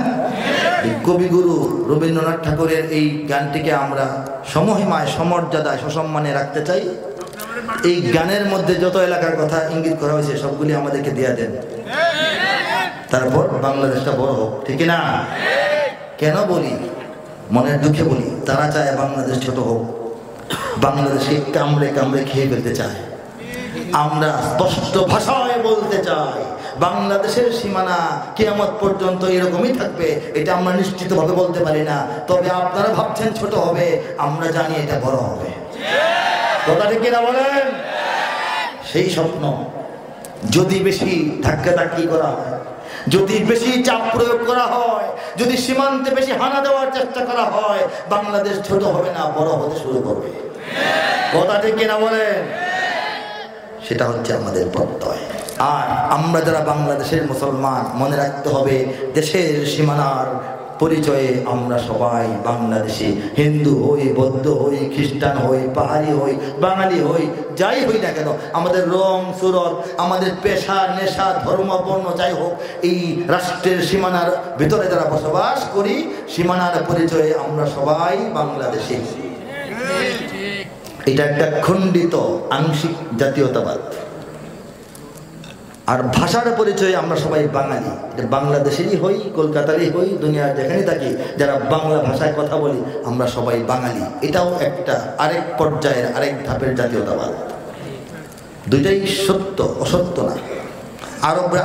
কবিগুরু রবীন্দ্রনাথ ঠাকুরের এই গানটিকে আমরা সমহিমায়, সমর্যাদায়, সসম্মানে রাখতে চাই। এই গানের মধ্যে যত এলাকার কথা ইঙ্গিত করা হয়েছে সবগুলি আমাদেরকে দেয়া দেন, তারপর বাংলাদেশটা বড় হোক, ঠিক না? কেন বলি? মনের দুঃখে বলি। তারা চায় বাংলাদেশ ছোট হোক, বাংলাদেশকে কামড়ে কামড়ে খেয়ে ফেলতে চায়। আমরা স্পষ্ট ভাষায় বলতে চাই, বাংলাদেশের সীমানা কিয়ামত পর্যন্ত এরকমই থাকবে। এটা আমরা নিশ্চিতভাবে বলতে পারি না, তবে আপনারা ভাবছেন ছোট হবে, আমরা জানি এটা বড় হবে। কথা ঠিক কিনা বলেন? সেই স্বপ্ন যদি বেশি ধাক্কাধাক্কি করা হয়, যদি বেশি চাপ প্রয়োগ করা হয়, যদি সীমান্তে বেশি হানা দেওয়ার চেষ্টা করা হয়, বাংলাদেশ ছোট হবে না, বড় হতে শুরু করবে। কথা ঠিক কিনা বলেন? সেটা হচ্ছে আমাদের প্রত্যয়। আর আমরা যারা বাংলাদেশের মুসলমান, মনে রাখতে হবে দেশের সীমানার পরিচয়ে আমরা সবাই বাংলাদেশি। হিন্দু হই, বৌদ্ধ হই, খ্রিস্টান হই, পাহাড়ি হই, বাঙালি হই, যাই হই না কেন, আমাদের রং সুরত, আমাদের পেশা, নেশা, ধর্ম, বর্ণ যাই হোক, এই রাষ্ট্রের সীমানার ভিতরে যারা বসবাস করি, সীমানার পরিচয়ে আমরা সবাই বাংলাদেশি। এটা একটা খণ্ডিত আংশিক জাতীয়তাবাদ। আর ভাষার পরিচয়ে আমরা সবাই বাঙালি। এটা বাংলাদেশেরই হই, কলকাতারই হই, দুনিয়ার যেখানে থাকি, যারা বাংলা ভাষায় কথা বলি আমরা সবাই বাঙালি। এটাও একটা আরেক পর্যায়ের, আরেক ধাপের জাতীয়তাবাদ। দুইটাই সত্য, অসত্য না।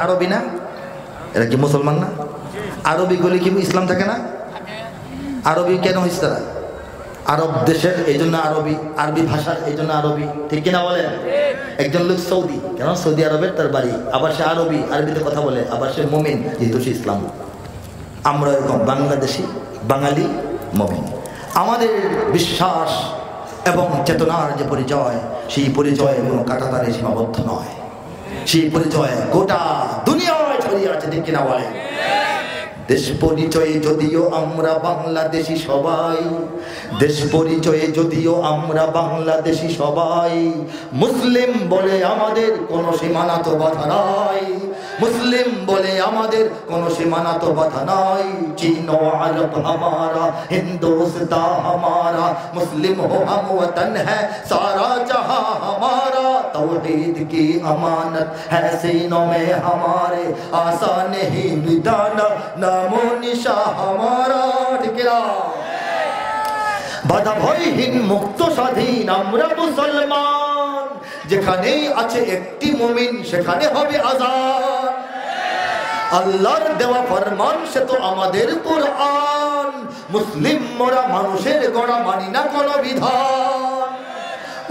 আরবি না, এরা কি মুসলমান না? আরবি গলি কি ইসলাম থাকে না? আরবি কেন হয়েছে তারা? আরব দেশের, এই জন্য আরবি, আরবি ভাষার এই জন্য আরবি, ঠিক কিনা বলেন? একজন লোক সৌদি, কেন? সৌদি আরবের তার বাড়ি, আবার সে আরবি, আরবিতে কথা বলে, আবার সে মুমিন, যেহেতু সে ইসলাম। আমরা এরকম বাংলাদেশি, বাঙালি, মুমিন। আমাদের বিশ্বাস এবং চেতনার যে পরিচয়, সেই পরিচয়ে কোনো কাঁটাতারে সীমাবদ্ধ নয়। সেই পরিচয় গোটা দুনিয়ায় ছড়িয়ে আছে, ঠিক কিনা বলেন? দেশ পরিচয়ে যদিও আমরা বাংলাদেশি সবাই, দেশ পরিচয়ে যদিও আমরা বাংলাদেশি সবাই, মুসলিম বলে আমাদের কোনো সীমানা তো বাধা নাই, মুসলিম বলে আমাদের কোনো সীমানা তো বাধা নাই। চীন ও আরব हमारा, हिंदुस्तान हमारा, मुस्लिम हो हम वतन है सारा जहां हमारा, तौहीद की अमानत है सीनों में हमारे, आसान नहीं मिटाना नामो निशा हमारा। ठिकरा বাধা ভয়হীন মুক্ত স্বাধীন আমরা মুসলমান, যেখানেই আছে একটি মুমিন সেখানে হবে আযান। আল্লাহর দেওয়া ফরমান সে তো আমাদের কুরআন, মুসলিম মোরা মানুষের গড়া মানি না কোনো বিধান।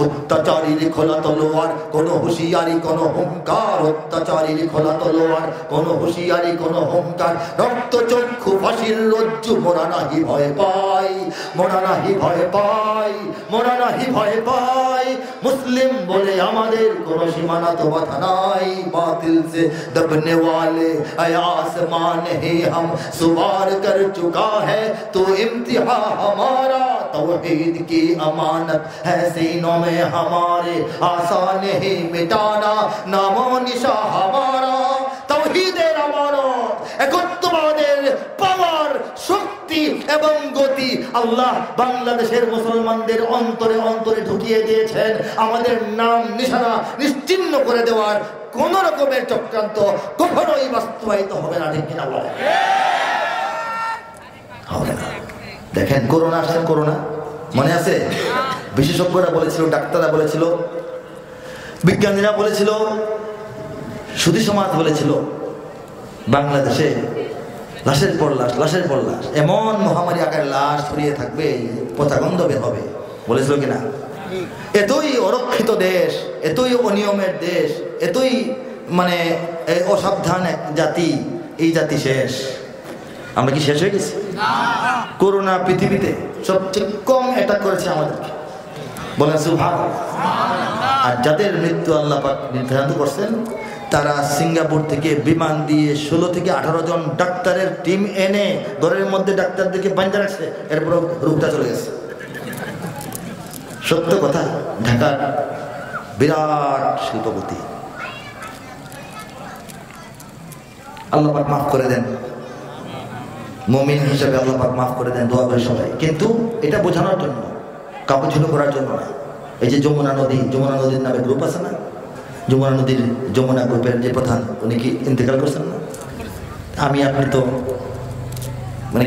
অত্যাচারীর খোলা তলোয়ার, কোনো হুঁশিয়ারি কোনো হুঙ্কার, অত্যাচারীর খোলা তলোয়ার, কোনো হুঁশিয়ারি কোনো হুঙ্কার, রক্ত চক্ষু ফাঁসি ফাঁসির রজ্জু মোরা নাহি ভয় পাই, মোরা নাহি ভয় পাই, মোরা নাহি ভয় পাই। মুসলিম বলে আমাদের কোনো সীমানা তো বাধা নাই, বাতিল से दबने वाले आसमान ही हम सवार कर चुका है, तो इम्तिहान हमारा तौहीद की अमानत है सीनों में हमारे, आसान ही मिटाना नामो निशा हमारा। तौहीদের আমানত, একত্ববাদের পাওয়ার, শক্তি এবং গতি আল্লাহ বাংলাদেশের মুসলমানদের অন্তরে অন্তরে ঢুকিয়ে দিয়েছেন। আমাদের নাম নিশানা নিশ্চিহ্ন করে দেওয়ার কোন রকমের চক্রান্ত কখনোই বাস্তবায়িত হবে না, ঠিক কিনা বলেন? হবে না। দেখেন করোনা আসছেন, করোনা মনে আছে? বিশেষজ্ঞরা বলেছিল, ডাক্তাররা বলেছিল, বিজ্ঞানীরা বলেছিল, সুধী সমাজ বলেছিল বাংলাদেশে লাশের পর লাশ, লাশের পর লাশ, এমন মহামারী আকারে লাশ ছড়িয়ে থাকবে, পচা গন্ধ বের হবে, বলেছিল কিনা? এতই অরক্ষিত দেশ, এতই অনিয়মের দেশ, এতই মানে অসাবধান এক জাতি, এই জাতি শেষ। আমরা কি শেষ হয়ে গেছি? করোনা পৃথিবীতে সবচেয়ে কম অ্যাটাক করেছে আমাদেরকে, বলেন সুবহানাল্লাহ। আর যাদের মৃত্যু আল্লাহ পাক নির্ধারণ করছেন, তারা সিঙ্গাপুর থেকে বিমান দিয়ে 16 থেকে 18 জন ডাক্তারের টিম এনে ঘরের মধ্যে ডাক্তারদেরকে বাঁধা রাখছে, এরপর রোগটা চলে গেছে। সত্য কথা, ঢাকার বিরাট শিল্পপতি, আল্লাহ পাক মাফ করে দেন, মুমিন হিসেবে আল্লাহ পাক মাফ করে দেন, দোয়া করে সবাই। কিন্তু এটা বোঝানোর জন্য, কাউকে ছোট করার জন্য না। এই যে যমুনা নদী, যমুনা নদীর নামে গ্রুপ আছে না, যমুনা নদীর যমুনা গ্রুপের যে প্রধান, উনি কি ইন্তেকাল করছেন না? আমি আপনি তো মানে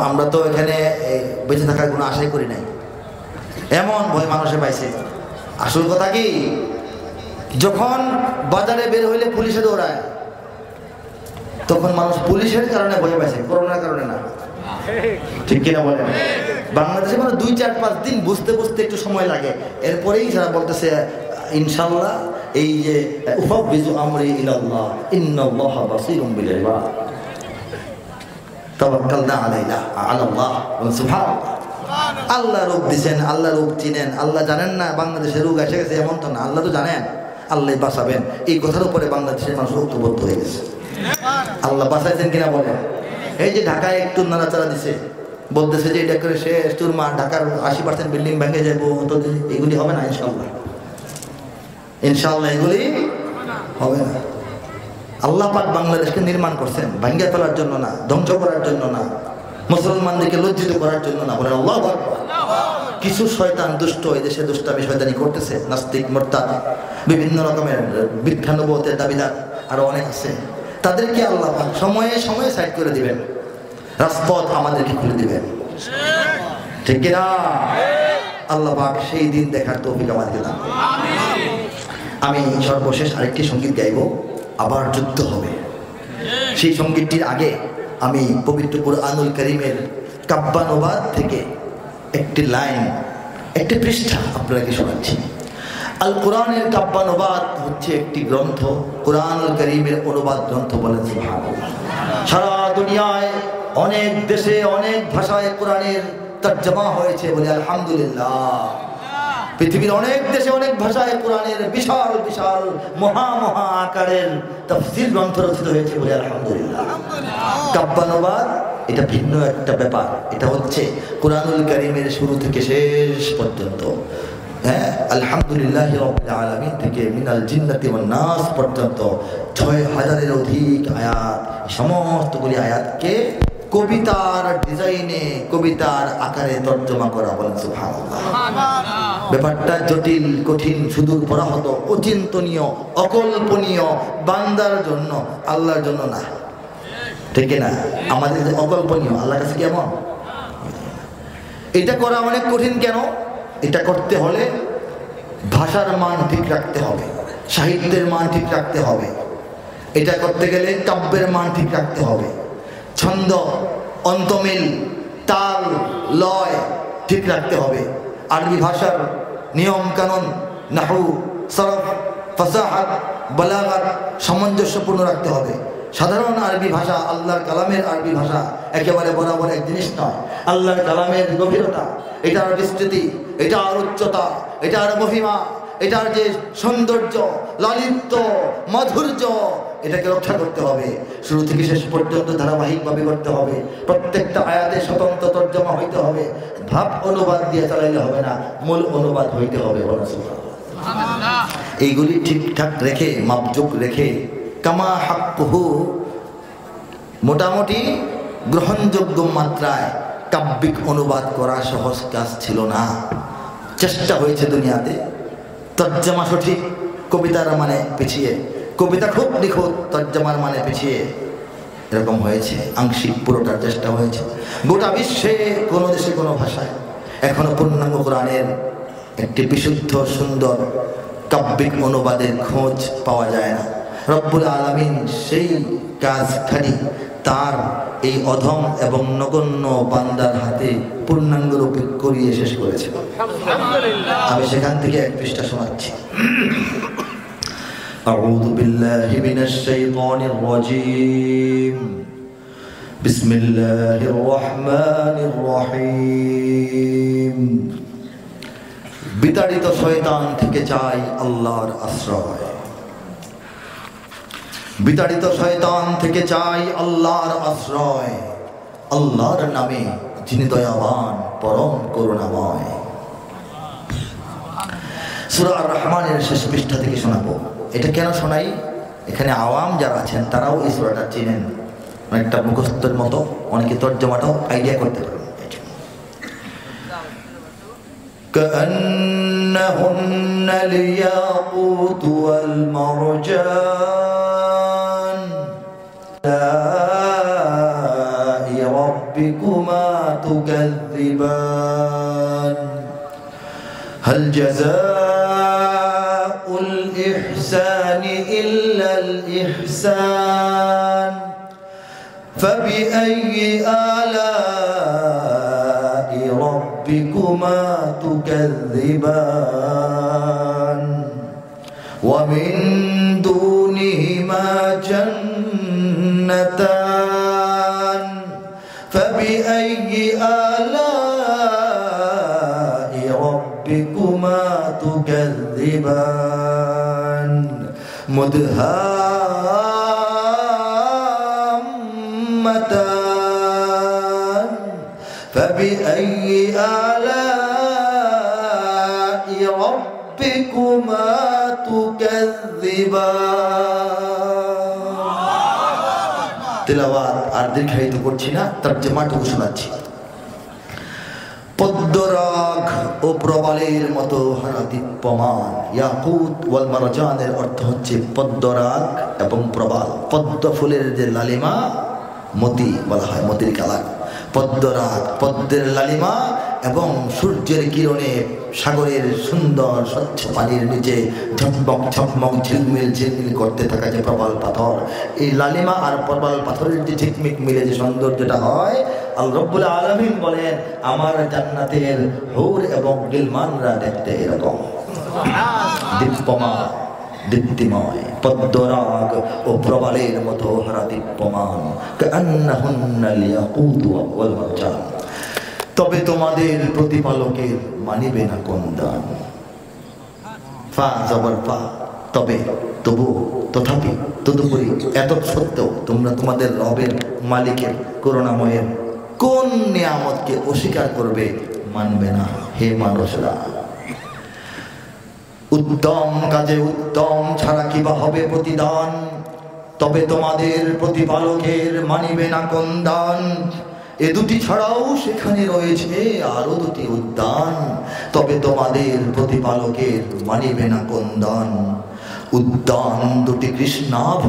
আমরা তো এখানে বেঁচে থাকার কোনো আশাই করি নাই, এমন ভয় মানুষে পাইছে। আসল কথা কি, যখন বাজারে বের হইলে পুলিশে দৌড়ায়, তখন মানুষ পুলিশের কারণে ভয় পাইছে, করোনার কারণে না, ঠিক কিনা বলেন? বাংলাদেশে মানে 2-4-5 দিন বুঝতে বুঝতে একটু সময় লাগে, এরপরেই যারা বলতেছে ইনশাআল্লাহ, এই যে উফাউযু আমরি ইলাল্লাহ ইন্নাল্লাহা বাসীরুম বিল ইবাদ, তাওয়াক্কালনা আলাল্লাহ, সুবহানাল্লাহ। আল্লাহ রোগ দিচ্ছেন, আল্লাহ রোগ চিনেন, আল্লাহ জানেন না বাংলাদেশে রোগ এসে গেছে, এমন তো না, আল্লাহ তো জানেন, আল্লাহ বাঁচাবেন। এই কথার উপরে বাংলাদেশের মানুষ ঐক্যবদ্ধ হয়ে গেছে। আল্লাহ বাঁচাইছেন কিনা বলেন? এই যে ঢাকায় একটু নাড়াচাড়া দিছে, বলতেছে যে এটা করে শেষ, তোর মা ঢাকার 80% বিল্ডিং ভেঙে যাবো, তো এগুলি হবে না ইনশাআল্লাহ, ইনশাআল্লাহ এগুলি হবে না। আল্লাহ পাক বাংলাদেশকে নির্মাণ করছেন ভাঙ্গা ফেলার জন্য না, ধ্বংস করার জন্য না, মুসলমানদেরকে লজ্জিত করার জন্য না, বলেন আল্লাহু আকবার। কিছু শয়তান দুষ্ট এই দেশে দুষ্টামি শয়তানি করতেছে, নাস্তিক, মুরতাদ, বিভিন্ন রকমের বিজ্ঞানবতের দাবিদার আরো অনেক আছে, তাদেরকে আল্লাহ পাক সময়ে সময়ে সাইড করে দিবেন, রাজপথ আমাদেরকে খুলে দিবেন, ঠিক কিনা? আল্লাহ পাক সেই দিন দেখার তৌফিক আমাদেরকে দান করুন। আমি সর্বশেষ আরেকটি সঙ্গীত গাইব, আবার যুদ্ধ হবে। সেই সঙ্গীতটির আগে আমি পবিত্র কুরআনুল কারীমের কাব্যানুবাদ থেকে একটি লাইন, একটি পৃষ্ঠা আপনাকে শোনাচ্ছি। আল কোরআনের কাব্যানুবাদ হচ্ছে একটি গ্রন্থ, কুরআনুল কারীমের অনুবাদ গ্রন্থ, বলেন সুবহানাল্লাহ। সারা দুনিয়ায় অনেক দেশে অনেক ভাষায় কোরআনের তরজমা হয়েছে, বলে আলহামদুলিল্লাহ। পৃথিবীর অনেক দেশে অনেক ভাষায় কোরআনের বিশাল বিশাল মহা মহা আকারের তাফসীর গ্রন্থ রচিত হয়েছে, বলে আলহামদুলিল্লাহ। কাব্যানুবাদ এটা ভিন্ন একটা ব্যাপার, এটা হচ্ছে কুরআনুল কারীমের শুরু থেকে শেষ পর্যন্ত, হ্যাঁ, আলহামদুলিল্লাহি রাব্বিল আলামিন থেকে মিনাল জিন্নাতি ওয়ান নাস পর্যন্ত 6000-এর অধিক আয়াত, সমস্তগুলি আয়াতকে কবিতার ডিজাইনে, কবিতার আকারে তর্জমা করা, বলেন সুবহানাল্লাহ। ব্যাপারটা জটিল, কঠিন, সুদূর পরাহত, অচিন্তনীয়, অকল্পনীয়, বান্দার জন্য, আল্লাহর জন্য না, ঠিক না? আমাদের অকল্পনীয়, আল্লাহর কাছে কেমন? এটা করা অনেক কঠিন। কেন? এটা করতে হলে ভাষার মান ঠিক রাখতে হবে, সাহিত্যের মান ঠিক রাখতে হবে, এটা করতে গেলে কাব্যের মান ঠিক রাখতে হবে, ছন্দ, অন্তমিল, তাল, লয় ঠিক রাখতে হবে, আরবি ভাষার নিয়ম কানুন, নাহু, সরফ, ফাসাহাত, বালাগাত সামঞ্জস্যপূর্ণ রাখতে হবে। সাধারণ আরবি ভাষা, আল্লাহর কালামের আরবি ভাষা একেবারে বরাবর এক জিনিস নয়। আল্লাহর কালামের গভীরতা, এটার বিস্তৃতি, এটার উচ্চতা, এটার মহিমা, এটার যে সৌন্দর্য, লালিত্য, মাধুর্য, এটাকে রক্ষা করতে হবে। শুরু থেকে শেষ পর্যন্ত ধারাবাহিকভাবে করতে হবে। প্রত্যেকটা আয়াতে স্বতন্ত্র তর্জমা হইতে হবে। ভাব অনুবাদ দিয়ে চালাইলে হবে না, মূল অনুবাদ হইতে হবে। এইগুলি ঠিকঠাক রেখে, মাপজোক রেখে, কামা হাক্কুহু, মোটামুটি গ্রহণযোগ্য মাত্রায় কাব্যিক অনুবাদ করা সহজ কাজ ছিল না। চেষ্টা হয়েছে দুনিয়াতে, তর্জমা সঠিক, কবিতার মানে পিছিয়ে, কবিতা খুব নিখুঁত, তর্জমার মানে পিছিয়ে, এরকম হয়েছে। আংশিক পুরোটার চেষ্টা হয়েছে। গোটা বিশ্বে কোনো দেশে কোনো ভাষায় এখনো পূর্ণাঙ্গ কোরআনের একটি বিশুদ্ধ সুন্দর কাব্যিক অনুবাদের খোঁজ পাওয়া যায় না। রব্বুল আলামিন সেই কাজখানি তার এই অধম এবং নগণ্য বান্দার হাতে পূর্ণাঙ্গরূপে করিয়ে শেষ করেছে। আমি সেখান থেকে এক পৃষ্ঠা শোনাচ্ছি। আউযু বিল্লাহি মিনাশ শাইতানির রাজীম। বিসমিল্লাহির রহমানির রহিম। বিতাড়িত শয়তান থেকে চাই আল্লাহর আশ্রয়। বিতাড়িত শয়তান থেকে চাই আল্লাহর আশ্রয়। আল্লাহর নামে যিনি দয়াবান পরম করুণাময়। সূরা আর রহমানের শেষ পৃষ্ঠা থেকে শোনাবো। এটা কেন শোনাই, এখানে আওয়াম যারা আছেন তারাও এই সূরাটা চিনেন, অনেকটা মুখস্থের মতো, অনেকে তর্জমাটাও আইডিয়া করতে পারেন। كأنهن الياقوت والمرجان آلاء ربكما تكذبان هل جزاء الإحسان إلا الإحسان فبأي آلاء ربكما تكذبان ومن دونهما جنتان فبأي آلاء ربكما تكذبان مدهامتان فبأي آلاء ربكما تكذبان তিলাওয়াত আর দীর্ঘায়িত করছি না, তর্জমাটুকু শোনাচ্ছি। পদ্মরাগ ও প্রবালের মতো হারাদীপ্যমান। ইয়াকুত ওয়াল মারজানের অর্থ হচ্ছে পদ্মরাগ এবং প্রবাল। পদ্ম ফুলের যে লালিমা, মতি বলা হয়, মতির কালার। পদ্মরাগ, পদ্মের লালিমা এবং সূর্যের কিরণে সাগরের সুন্দর স্বচ্ছ পানির নিচে ঝকমক ঝকমক ঝিলমিল ঝিলমিল করতে থাকা যে প্রবাল পাথর, এই লালিমা আর প্রবাল পাথরের যে ঝিকমিক মিলে যে সৌন্দর্যটা হয়, আল্লাহ রাব্বুল আলামিন বলেন আমার জান্নাতের হুর এবং গিলমানরা দেখতে এরকম দীপ্যমান, দীপ্তিময়। পদ্মরাগ ও প্রবালের মতো হারা দীপ্যমান। কান্নাহুন্নাল ইয়াকুত ওয়াল মারজান। তবে তোমাদের প্রতিপালকের মানিবে না কোন দান। ফা জবর ফা, তবে, তবু, তথাপি, তদুপরি, এত সত্ত্বেও তোমরা তোমাদের রবের, মালিকের, করুণাময়ের কোন নিয়ামতকে অস্বীকার করবে, মানবে না হে মানুষরা। উত্তম কাজে উত্তম ছাড়া কিবা হবে প্রতিদান। তবে তোমাদের প্রতিপালকের মানিবে না কোন দান। এ দুটি ছাড়াও সেখানে রয়েছে আরো দুটি উদ্যান। তবে তোমাদের প্রতিপালকের মানিবে না কোন দান। উদ্যান দুটি কৃষ্ণাভ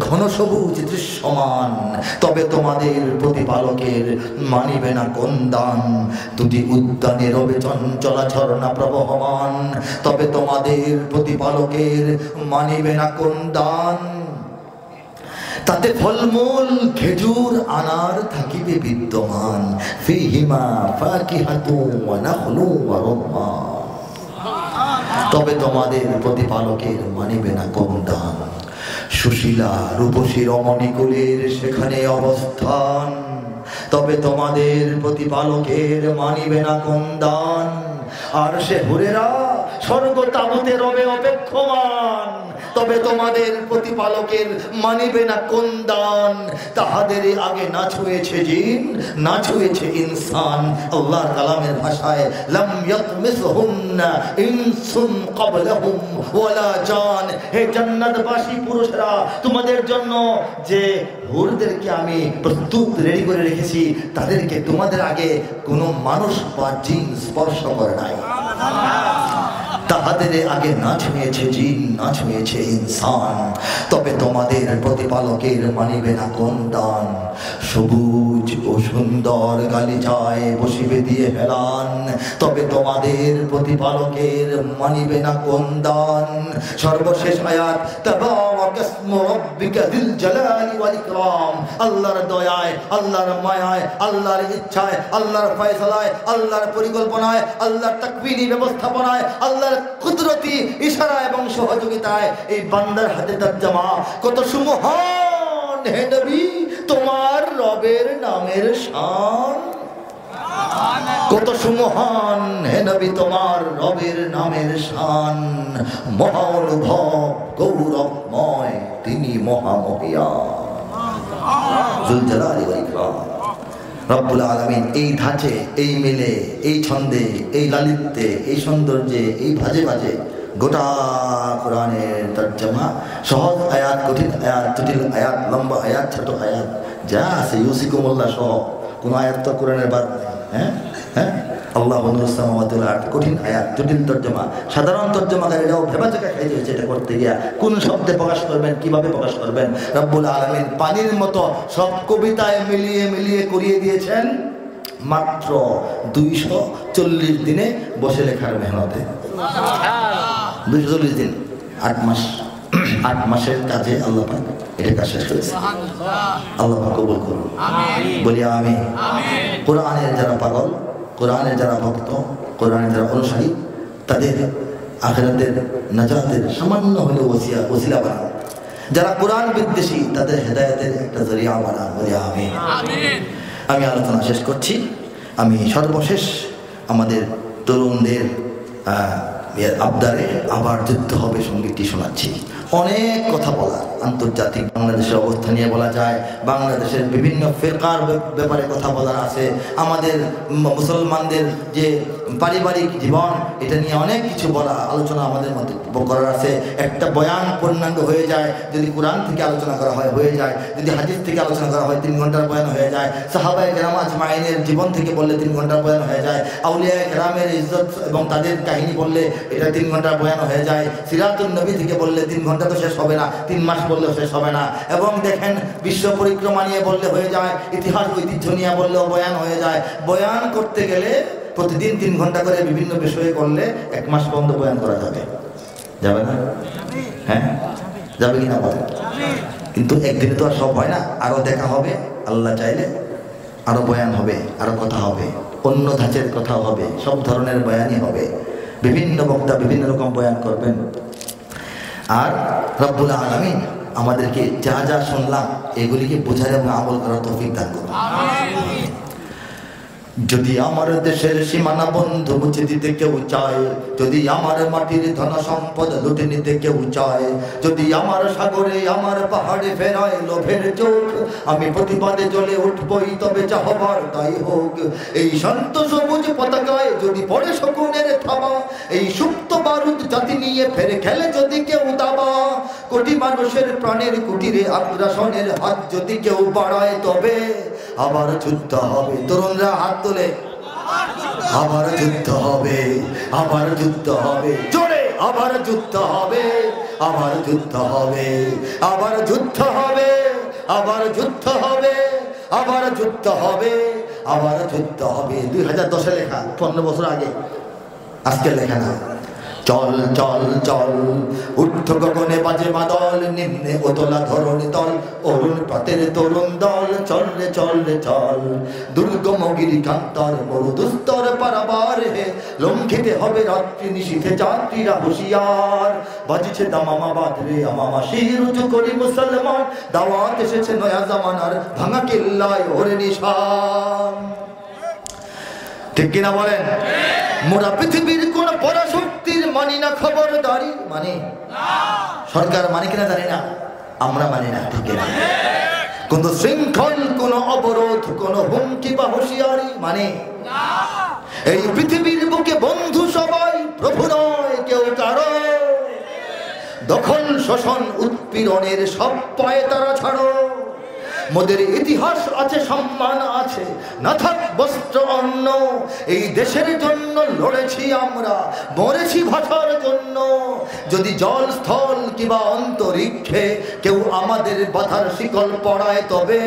ঘন সবুজ দৃশ্যমান। তবে তোমাদের প্রতিপালকের মানিবে না কোন দান। দুটি উদ্যানে রবে চঞ্চলা ঝর্ণা প্রবহমান। তবে তোমাদের প্রতিপালকের মানিবে না কোন দান। তাতে ফলমূল খেজুর আনার থাকিবে বিদ্যমান। ফিহিমা ফাকিহাতুন ওয়া নাখলুন ওয়া রুম্মান। তবে তোমাদের প্রতিপালকের মানিবে না কোন দান। সুশীলা রূপসী রমণীকুলের সেখানে অবস্থান, তবে তোমাদের প্রতিপালকের মানিবে না কোন দান। আর সে হুরেরা স্বর্গ তাবুতে রবে অপেক্ষমান, তবে তোমাদের প্রতিপালকের মানিবে না কোন দান। তাহাদের আগে না ছুঁয়েছে জিন, না ছুঁয়েছে ইনসান। আল্লাহর কালামের ভাষায় লাম ইয়াতমিসহুন্না ইনসুন ক্বাবলাহুম ওয়ালা জান। হে জান্নাতবাসী পুরুষরা, তোমাদের জন্য যে হুরদেরকে আমি প্রস্তুত রেডি করে রেখেছি, তাদেরকে তোমাদের আগে কোনো মানুষ বা জিন স্পর্শ করে নাই। তাহাদের আগে না ছুঁয়েছে জিন, না ছুঁয়েছে ইনসান, তবে তোমাদের প্রতিপালকের মানিবে না কোন দান। সবুজ ও সুন্দর গালিচায় বসিবে দিয়ে হেলান, তবে তোমাদের প্রতিপালকের মানিবে না কোন দান। সর্বশেষ আয়াত, তাবারাকাসমু রাব্বিকা যিল জালালি ওয়াল ইকরাম। আল্লাহর দয়ায়, আল্লাহর মায়ায়, আল্লাহর ইচ্ছায়, আল্লাহর ফয়সালায়, আল্লাহর পরিকল্পনায়, আল্লাহর তাকবীরি ব্যবস্থাপনায়, আল্লাহর কুদরতি ইশারা এবং সহযোগিতায় এই বান্দার হাতে তরজমা। কত সুমহান হে নবী তোমার রবের নামের শান, কত সুমহান হে নবী তোমার রবের নামের শান। মহানুভব গৌরবময় তিনি মহামহিয়ান, যুল জালালি ওয়াল ইকরাম। রব্বুল আলামিন এই ধাঁচে, এই মিলে, এই ছন্দে, এই লালিত্যে, এই সৌন্দর্যে, এই ভাজে ভাজে গোটা কোরআনের তরজমা। সহজ আয়াত, কঠিন আয়াত, জটিল আয়াত, লম্বা আয়াত, ছোট আয়াত, যা আছে ইউসিকুমুল্লাহ সহ কোনো আয়াত তো কোরআনের বাদ নেই। হ্যাঁ হ্যাঁ, আল্লাহ কঠিন আয়াত, জটিল তর্জমা। সাধারণ তর্জমাকারীরাও ভেবাচেকা খাইতে হয়েছে এটা করতে গিয়া। কোন শব্দে প্রকাশ করবেন, কিভাবে প্রকাশ করবেন। রব্বুল আলামিন পানির মতো সব কবিতায় মিলিয়ে মিলিয়ে করিয়ে দিয়েছেন মাত্র 240 দিনে বসে লেখার মেহনতে। 240 দিন, 8 মাস। 8 মাসের কাজে আল্লাহ পাক এটা কাজ শেষ করেছে। আল্লাহ পাক কবুল করুন, বলি আমিন। কোরআনের যারা পাগল, কোরআনের যারা ভক্ত, কোরআনের যারা অনুসারী, তাদের আখিরাতের নাজাতের সামান্য হলেও ওসিলা বানান। যারা কোরআন বিদ্বেষী তাদের হেদায়েতের একটা জরিয়া বানান, বলি আমিন। আমি আলোচনা শেষ করছি। আমি সর্বশেষ আমাদের তরুণদের আবদারে আবার যুদ্ধ হবে সঙ্গীতটি শোনাচ্ছি। অনেক কথা বলা, আন্তর্জাতিক বাংলাদেশের অবস্থা নিয়ে বলা যায়, বাংলাদেশের বিভিন্ন ফিরকার ব্যাপারে কথা বলার আছে, আমাদের মুসলমানদের যে পারিবারিক জীবন এটা নিয়ে অনেক কিছু বলা, আলোচনা আমাদের মধ্যে করার আছে। একটা বয়ান পূর্ণাঙ্গ হয়ে যায় যদি কোরআন থেকে আলোচনা করা হয়, হয়ে যায়। যদি হাদিস থেকে আলোচনা করা হয় 3 ঘন্টার বয়ান হয়ে যায়। সাহাবায়ে কেরাম আজমাইনের জীবন থেকে বললে 3 ঘন্টার বয়ান হয়ে যায়। আউলিয়ায়ে কেরামের ইজ্জত এবং তাদের কাহিনী বললে এটা 3 ঘন্টার বয়ান হয়ে যায়। সিরাতুন নবী থেকে বললে 3 ঘন্টা তো শেষ হবে না, 3 মাস বললেও শেষ হবে না। এবং দেখেন বিশ্ব পরিক্রমা নিয়ে বললে হয়ে যায়, ইতিহাস ঐতিহ্য নিয়ে বললেও বয়ান হয়ে যায়। বয়ান করতে গেলে প্রতিদিন 3 ঘন্টা করে বিভিন্ন বিষয়ে করলে 1 মাস পর্যন্ত বয়ান করা যাবে, যাবে না? হ্যাঁ, যাবে কিনা বলে। কিন্তু একদিনে তো আর সব হয় না, আরো দেখা হবে, আল্লাহ চাইলে আরো বয়ান হবে, আরো কথা হবে, অন্য ধাঁচের কথা হবে, সব ধরনের বয়ানই হবে। বিভিন্ন বক্তা বিভিন্ন রকম বয়ান করবেন। আর রব্বুল আলামিন আমাদেরকে যা যা শুনলাম এগুলিকে বোঝার এবং আমল করার তৌফিক দান করুন। যদি আমার দেশের সীমানা বন্ধ মুছে দিতে কেউ চায়, যদি আমার মাটির ধন সম্পদ লুটে নিতে কেউ চায়, যদি আমার সাগরে আমার পাহাড়ে ফেরায় লোভের চোখ, আমি প্রতিবাদে জ্বলে উঠবই, তবে যা হবার তাই হোক। এই শান্ত সবুজ পতাকায় যদি পড়ে শকুনের থাবা, এই সুপ্ত বারুদ জাতি নিয়ে ফেরে খেলে যদি কেউ দাবা, কোটি মানুষের প্রাণের কুটিরে আগ্রাসনের হাত যদি কেউ বাড়ায়, তবে আবার যুদ্ধ হবে। তরুণরা হাত তোলে, আবার যুদ্ধ হবে, আবার যুদ্ধ হবে, জোরে আবার যুদ্ধ হবে, আবার যুদ্ধ হবে, আবার যুদ্ধ হবে, আবার যুদ্ধ হবে, আবার যুদ্ধ হবে, আবার যুদ্ধ হবে। 2010-এ লেখা, 15 বছর আগে, আজকে লেখা না। চল চল চল ঊর্ধ্ব গগনে বাজে মাদল, নিম্নে ওতলা ধরণী তল, অরুণ পাতের তরুণ দল, চল রে চল রে চল। দুর্গম গিরিকান্তর মরু দুস্তর পারাবার হে, লঙ্ঘিতে হবে রাত্রি নিশীথে যাত্রীরা হুঁশিয়ার। বাজছে দামামা বাদরে আমামা, শির উঁচু করি মুসলমান, দাওয়াত এসেছে নয়া জামানার, ভাঙা কিল্লায় ওরে নিশান। ঠিক কিনা বলেন? মোরা পৃথিবীর কোন পরাশক্তির মানি না খবরদারি, মানে সরকার মানে কিনা জানি না, আমরা মানি না। ঠিক কিনা? কোন শৃঙ্খল, কোন অবরোধ, কোন হুমকি বা হুঁশিয়ারি মানে এই পৃথিবীর বুকে বন্ধু সবাই, প্রভু নয় কেউ কারো। দখল শোষণ উৎপীড়নের সব পায়ে তারা ছাড়ো। মোদের ইতিহাস আছে, সম্মান আছে, না থাক বস্ত্র অন্ন। এই দেশের জন্য লড়েছি আমরা, মরেছি ভাষার জন্য। যদি জল স্থল কিংবা অন্তরিক্ষে কেউ আমাদের বাধার শিকল পড়ায়, তবে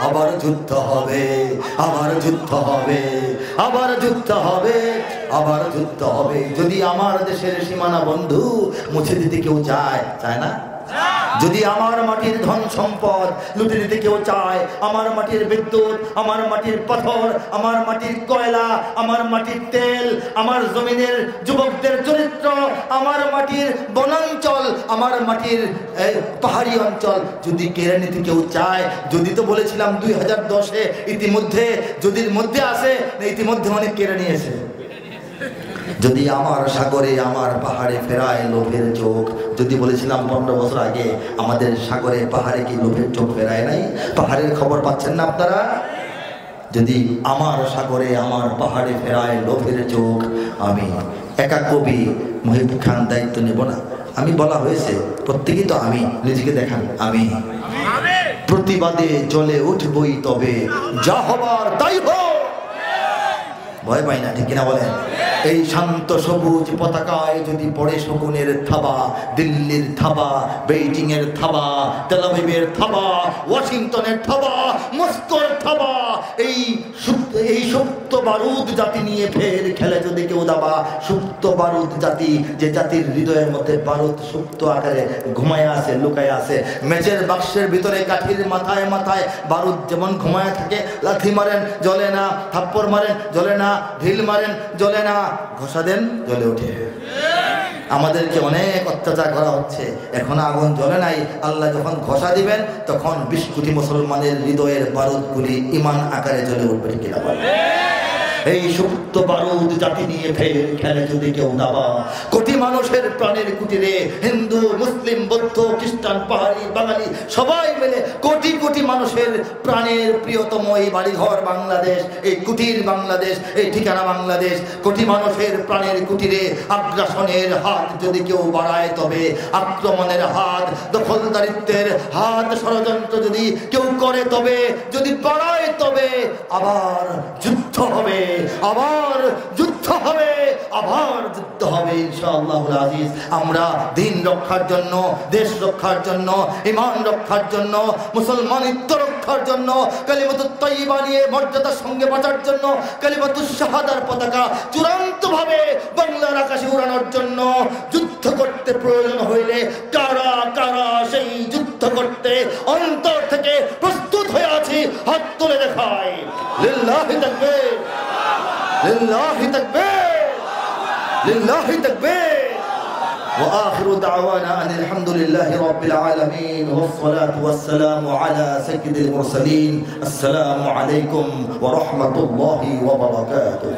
আবার যুদ্ধ হবে, আবার যুদ্ধ হবে, আবার যুদ্ধ হবে, আবার যুদ্ধ হবে। যদি আমার দেশের সীমানা বন্ধু মুছে দিতে কেউ চায়, চায় না? যদি আমার মাটির ধন সম্পদ লুটে দিতে কেউ চায়, আমার মাটির বিদ্যুৎ, আমার মাটির পাথর, আমার মাটির কয়লা, আমার মাটির তেল, আমার জমিনের যুবকদের চরিত্র, আমার মাটির বনাঞ্চল, আমার মাটির পাহাড়ি অঞ্চল যদি কেড়ে নিতে কেউ চায়, যদি তো বলেছিলাম 2010-এ ইতিমধ্যে, যদির মধ্যে আসে ইতিমধ্যে অনেক কেড়ে নিয়েছে। যদি আমার সাগরে আমার পাহাড়ে ফেরায় লোভের চোখ, যদি বলেছিলাম 15 বছর আগে আমাদের সাগরে পাহাড়ে কি লোভের চোখ ফেরায় নাই? পাহাড়ের খবর পাচ্ছেন না আপনারা? যদি আমার সাগরে আমার পাহাড়ে ফেরায় লোভের চোখ, আমি একা কবি মহিব খান দায়িত্ব নেব না। আমি বলা হয়েছে প্রত্যেকেই তো আমি, নিজেকে দেখান আমি প্রতিবাদে জ্বলে উঠবই, তবে যা হবার তাই হোক। ভয় পাই না, ঠিক কিনা বলেন? এই শান্ত সবুজ পতাকায় যদি পড়ে শকুনের থাবা, দিল্লির থাবা, বেইজিং এর থাবা, তেল আবিবের থাবা, ওয়াশিংটনের থাবা, মস্কোর থাবা, এই সুপ্ত বারুদ জাতি নিয়ে ফের খেলে যদি কেউ দাবা। সুপ্ত বারুদ জাতি, যে জাতির হৃদয়ের মধ্যে বারুদ সুপ্ত আকারে ঘুমায় আছে, লুকায় আছে। মেজের বাক্সের ভিতরে কাঠির মাথায় মাথায় বারুদ যেমন ঘুমায় থাকে, লাথি মারেন জ্বলে না, থাপ্পড় মারেন জ্বলে না, ঢিল মারেন জ্বলে না, ঘষা দেন জ্বলে ওঠে। আমাদেরকে অনেক অত্যাচার করা হচ্ছে, এখন আগুন জ্বলে নাই। আল্লাহ যখন ঘষা দিবেন তখন 20 কোটি মুসলমানের হৃদয়ের বারুদগুলি ইমান আকারে জ্বলে উঠবে। কিনা বলে? এই সুপ্ত বারুদ জাতি নিয়ে ফের খেলে যদি কেউ দাবা। কোটি মানুষের প্রাণের কুটিরে, হিন্দু, মুসলিম, বৌদ্ধ, খ্রিস্টান, পাহাড়ি, বাঙালি সবাই মিলে কোটি কোটি মানুষের প্রাণের প্রিয়তম এই বাড়িঘর বাংলাদেশ, এই কুটির বাংলাদেশ, এই ঠিকানা বাংলাদেশ। কোটি মানুষের প্রাণের কুটিরে আগ্রাসনের হাত যদি কেউ বাড়ায়, তবে আক্রমণের হাত, দখলদারিত্বের হাত, ষড়যন্ত্র যদি কেউ করে, তবে যদি বাড়ায়, তবে আবার যুদ্ধ হবে, আবার যুদ্ধ হবে, আবার যুদ্ধ হবে ইনশাআল্লাহুল আজিজ। আমরা দিন রক্ষার জন্য, দেশ রক্ষার জন্য, ঈমান রক্ষার জন্য, মুসলমানিত্ব রক্ষার জন্য, কালিমাতুত তাইয়্যিবা নিয়ে মর্যাদার সঙ্গে বাঁচার জন্য, কালিমাতুশ শাহাদার পতাকা চূড়ান্তভাবে বাংলার আকাশে উড়ানোর জন্য যুদ্ধ করতে প্রয়োজন হইলে কারা কারা সেই যুদ্ধ করতে অন্তর থেকে প্রস্তুত হয়ে আছি, হাত তুলে দেখায়। লিল্লাহি তাকবীর, লিল্লাহি তাকবীর, লিল্লাহি তাকবীর। وآخر دعوانا أن الحمد لله رب العالمين والصلاة والسلام على سيد المرسلين. السلام عليكم ورحمة الله وبركاته.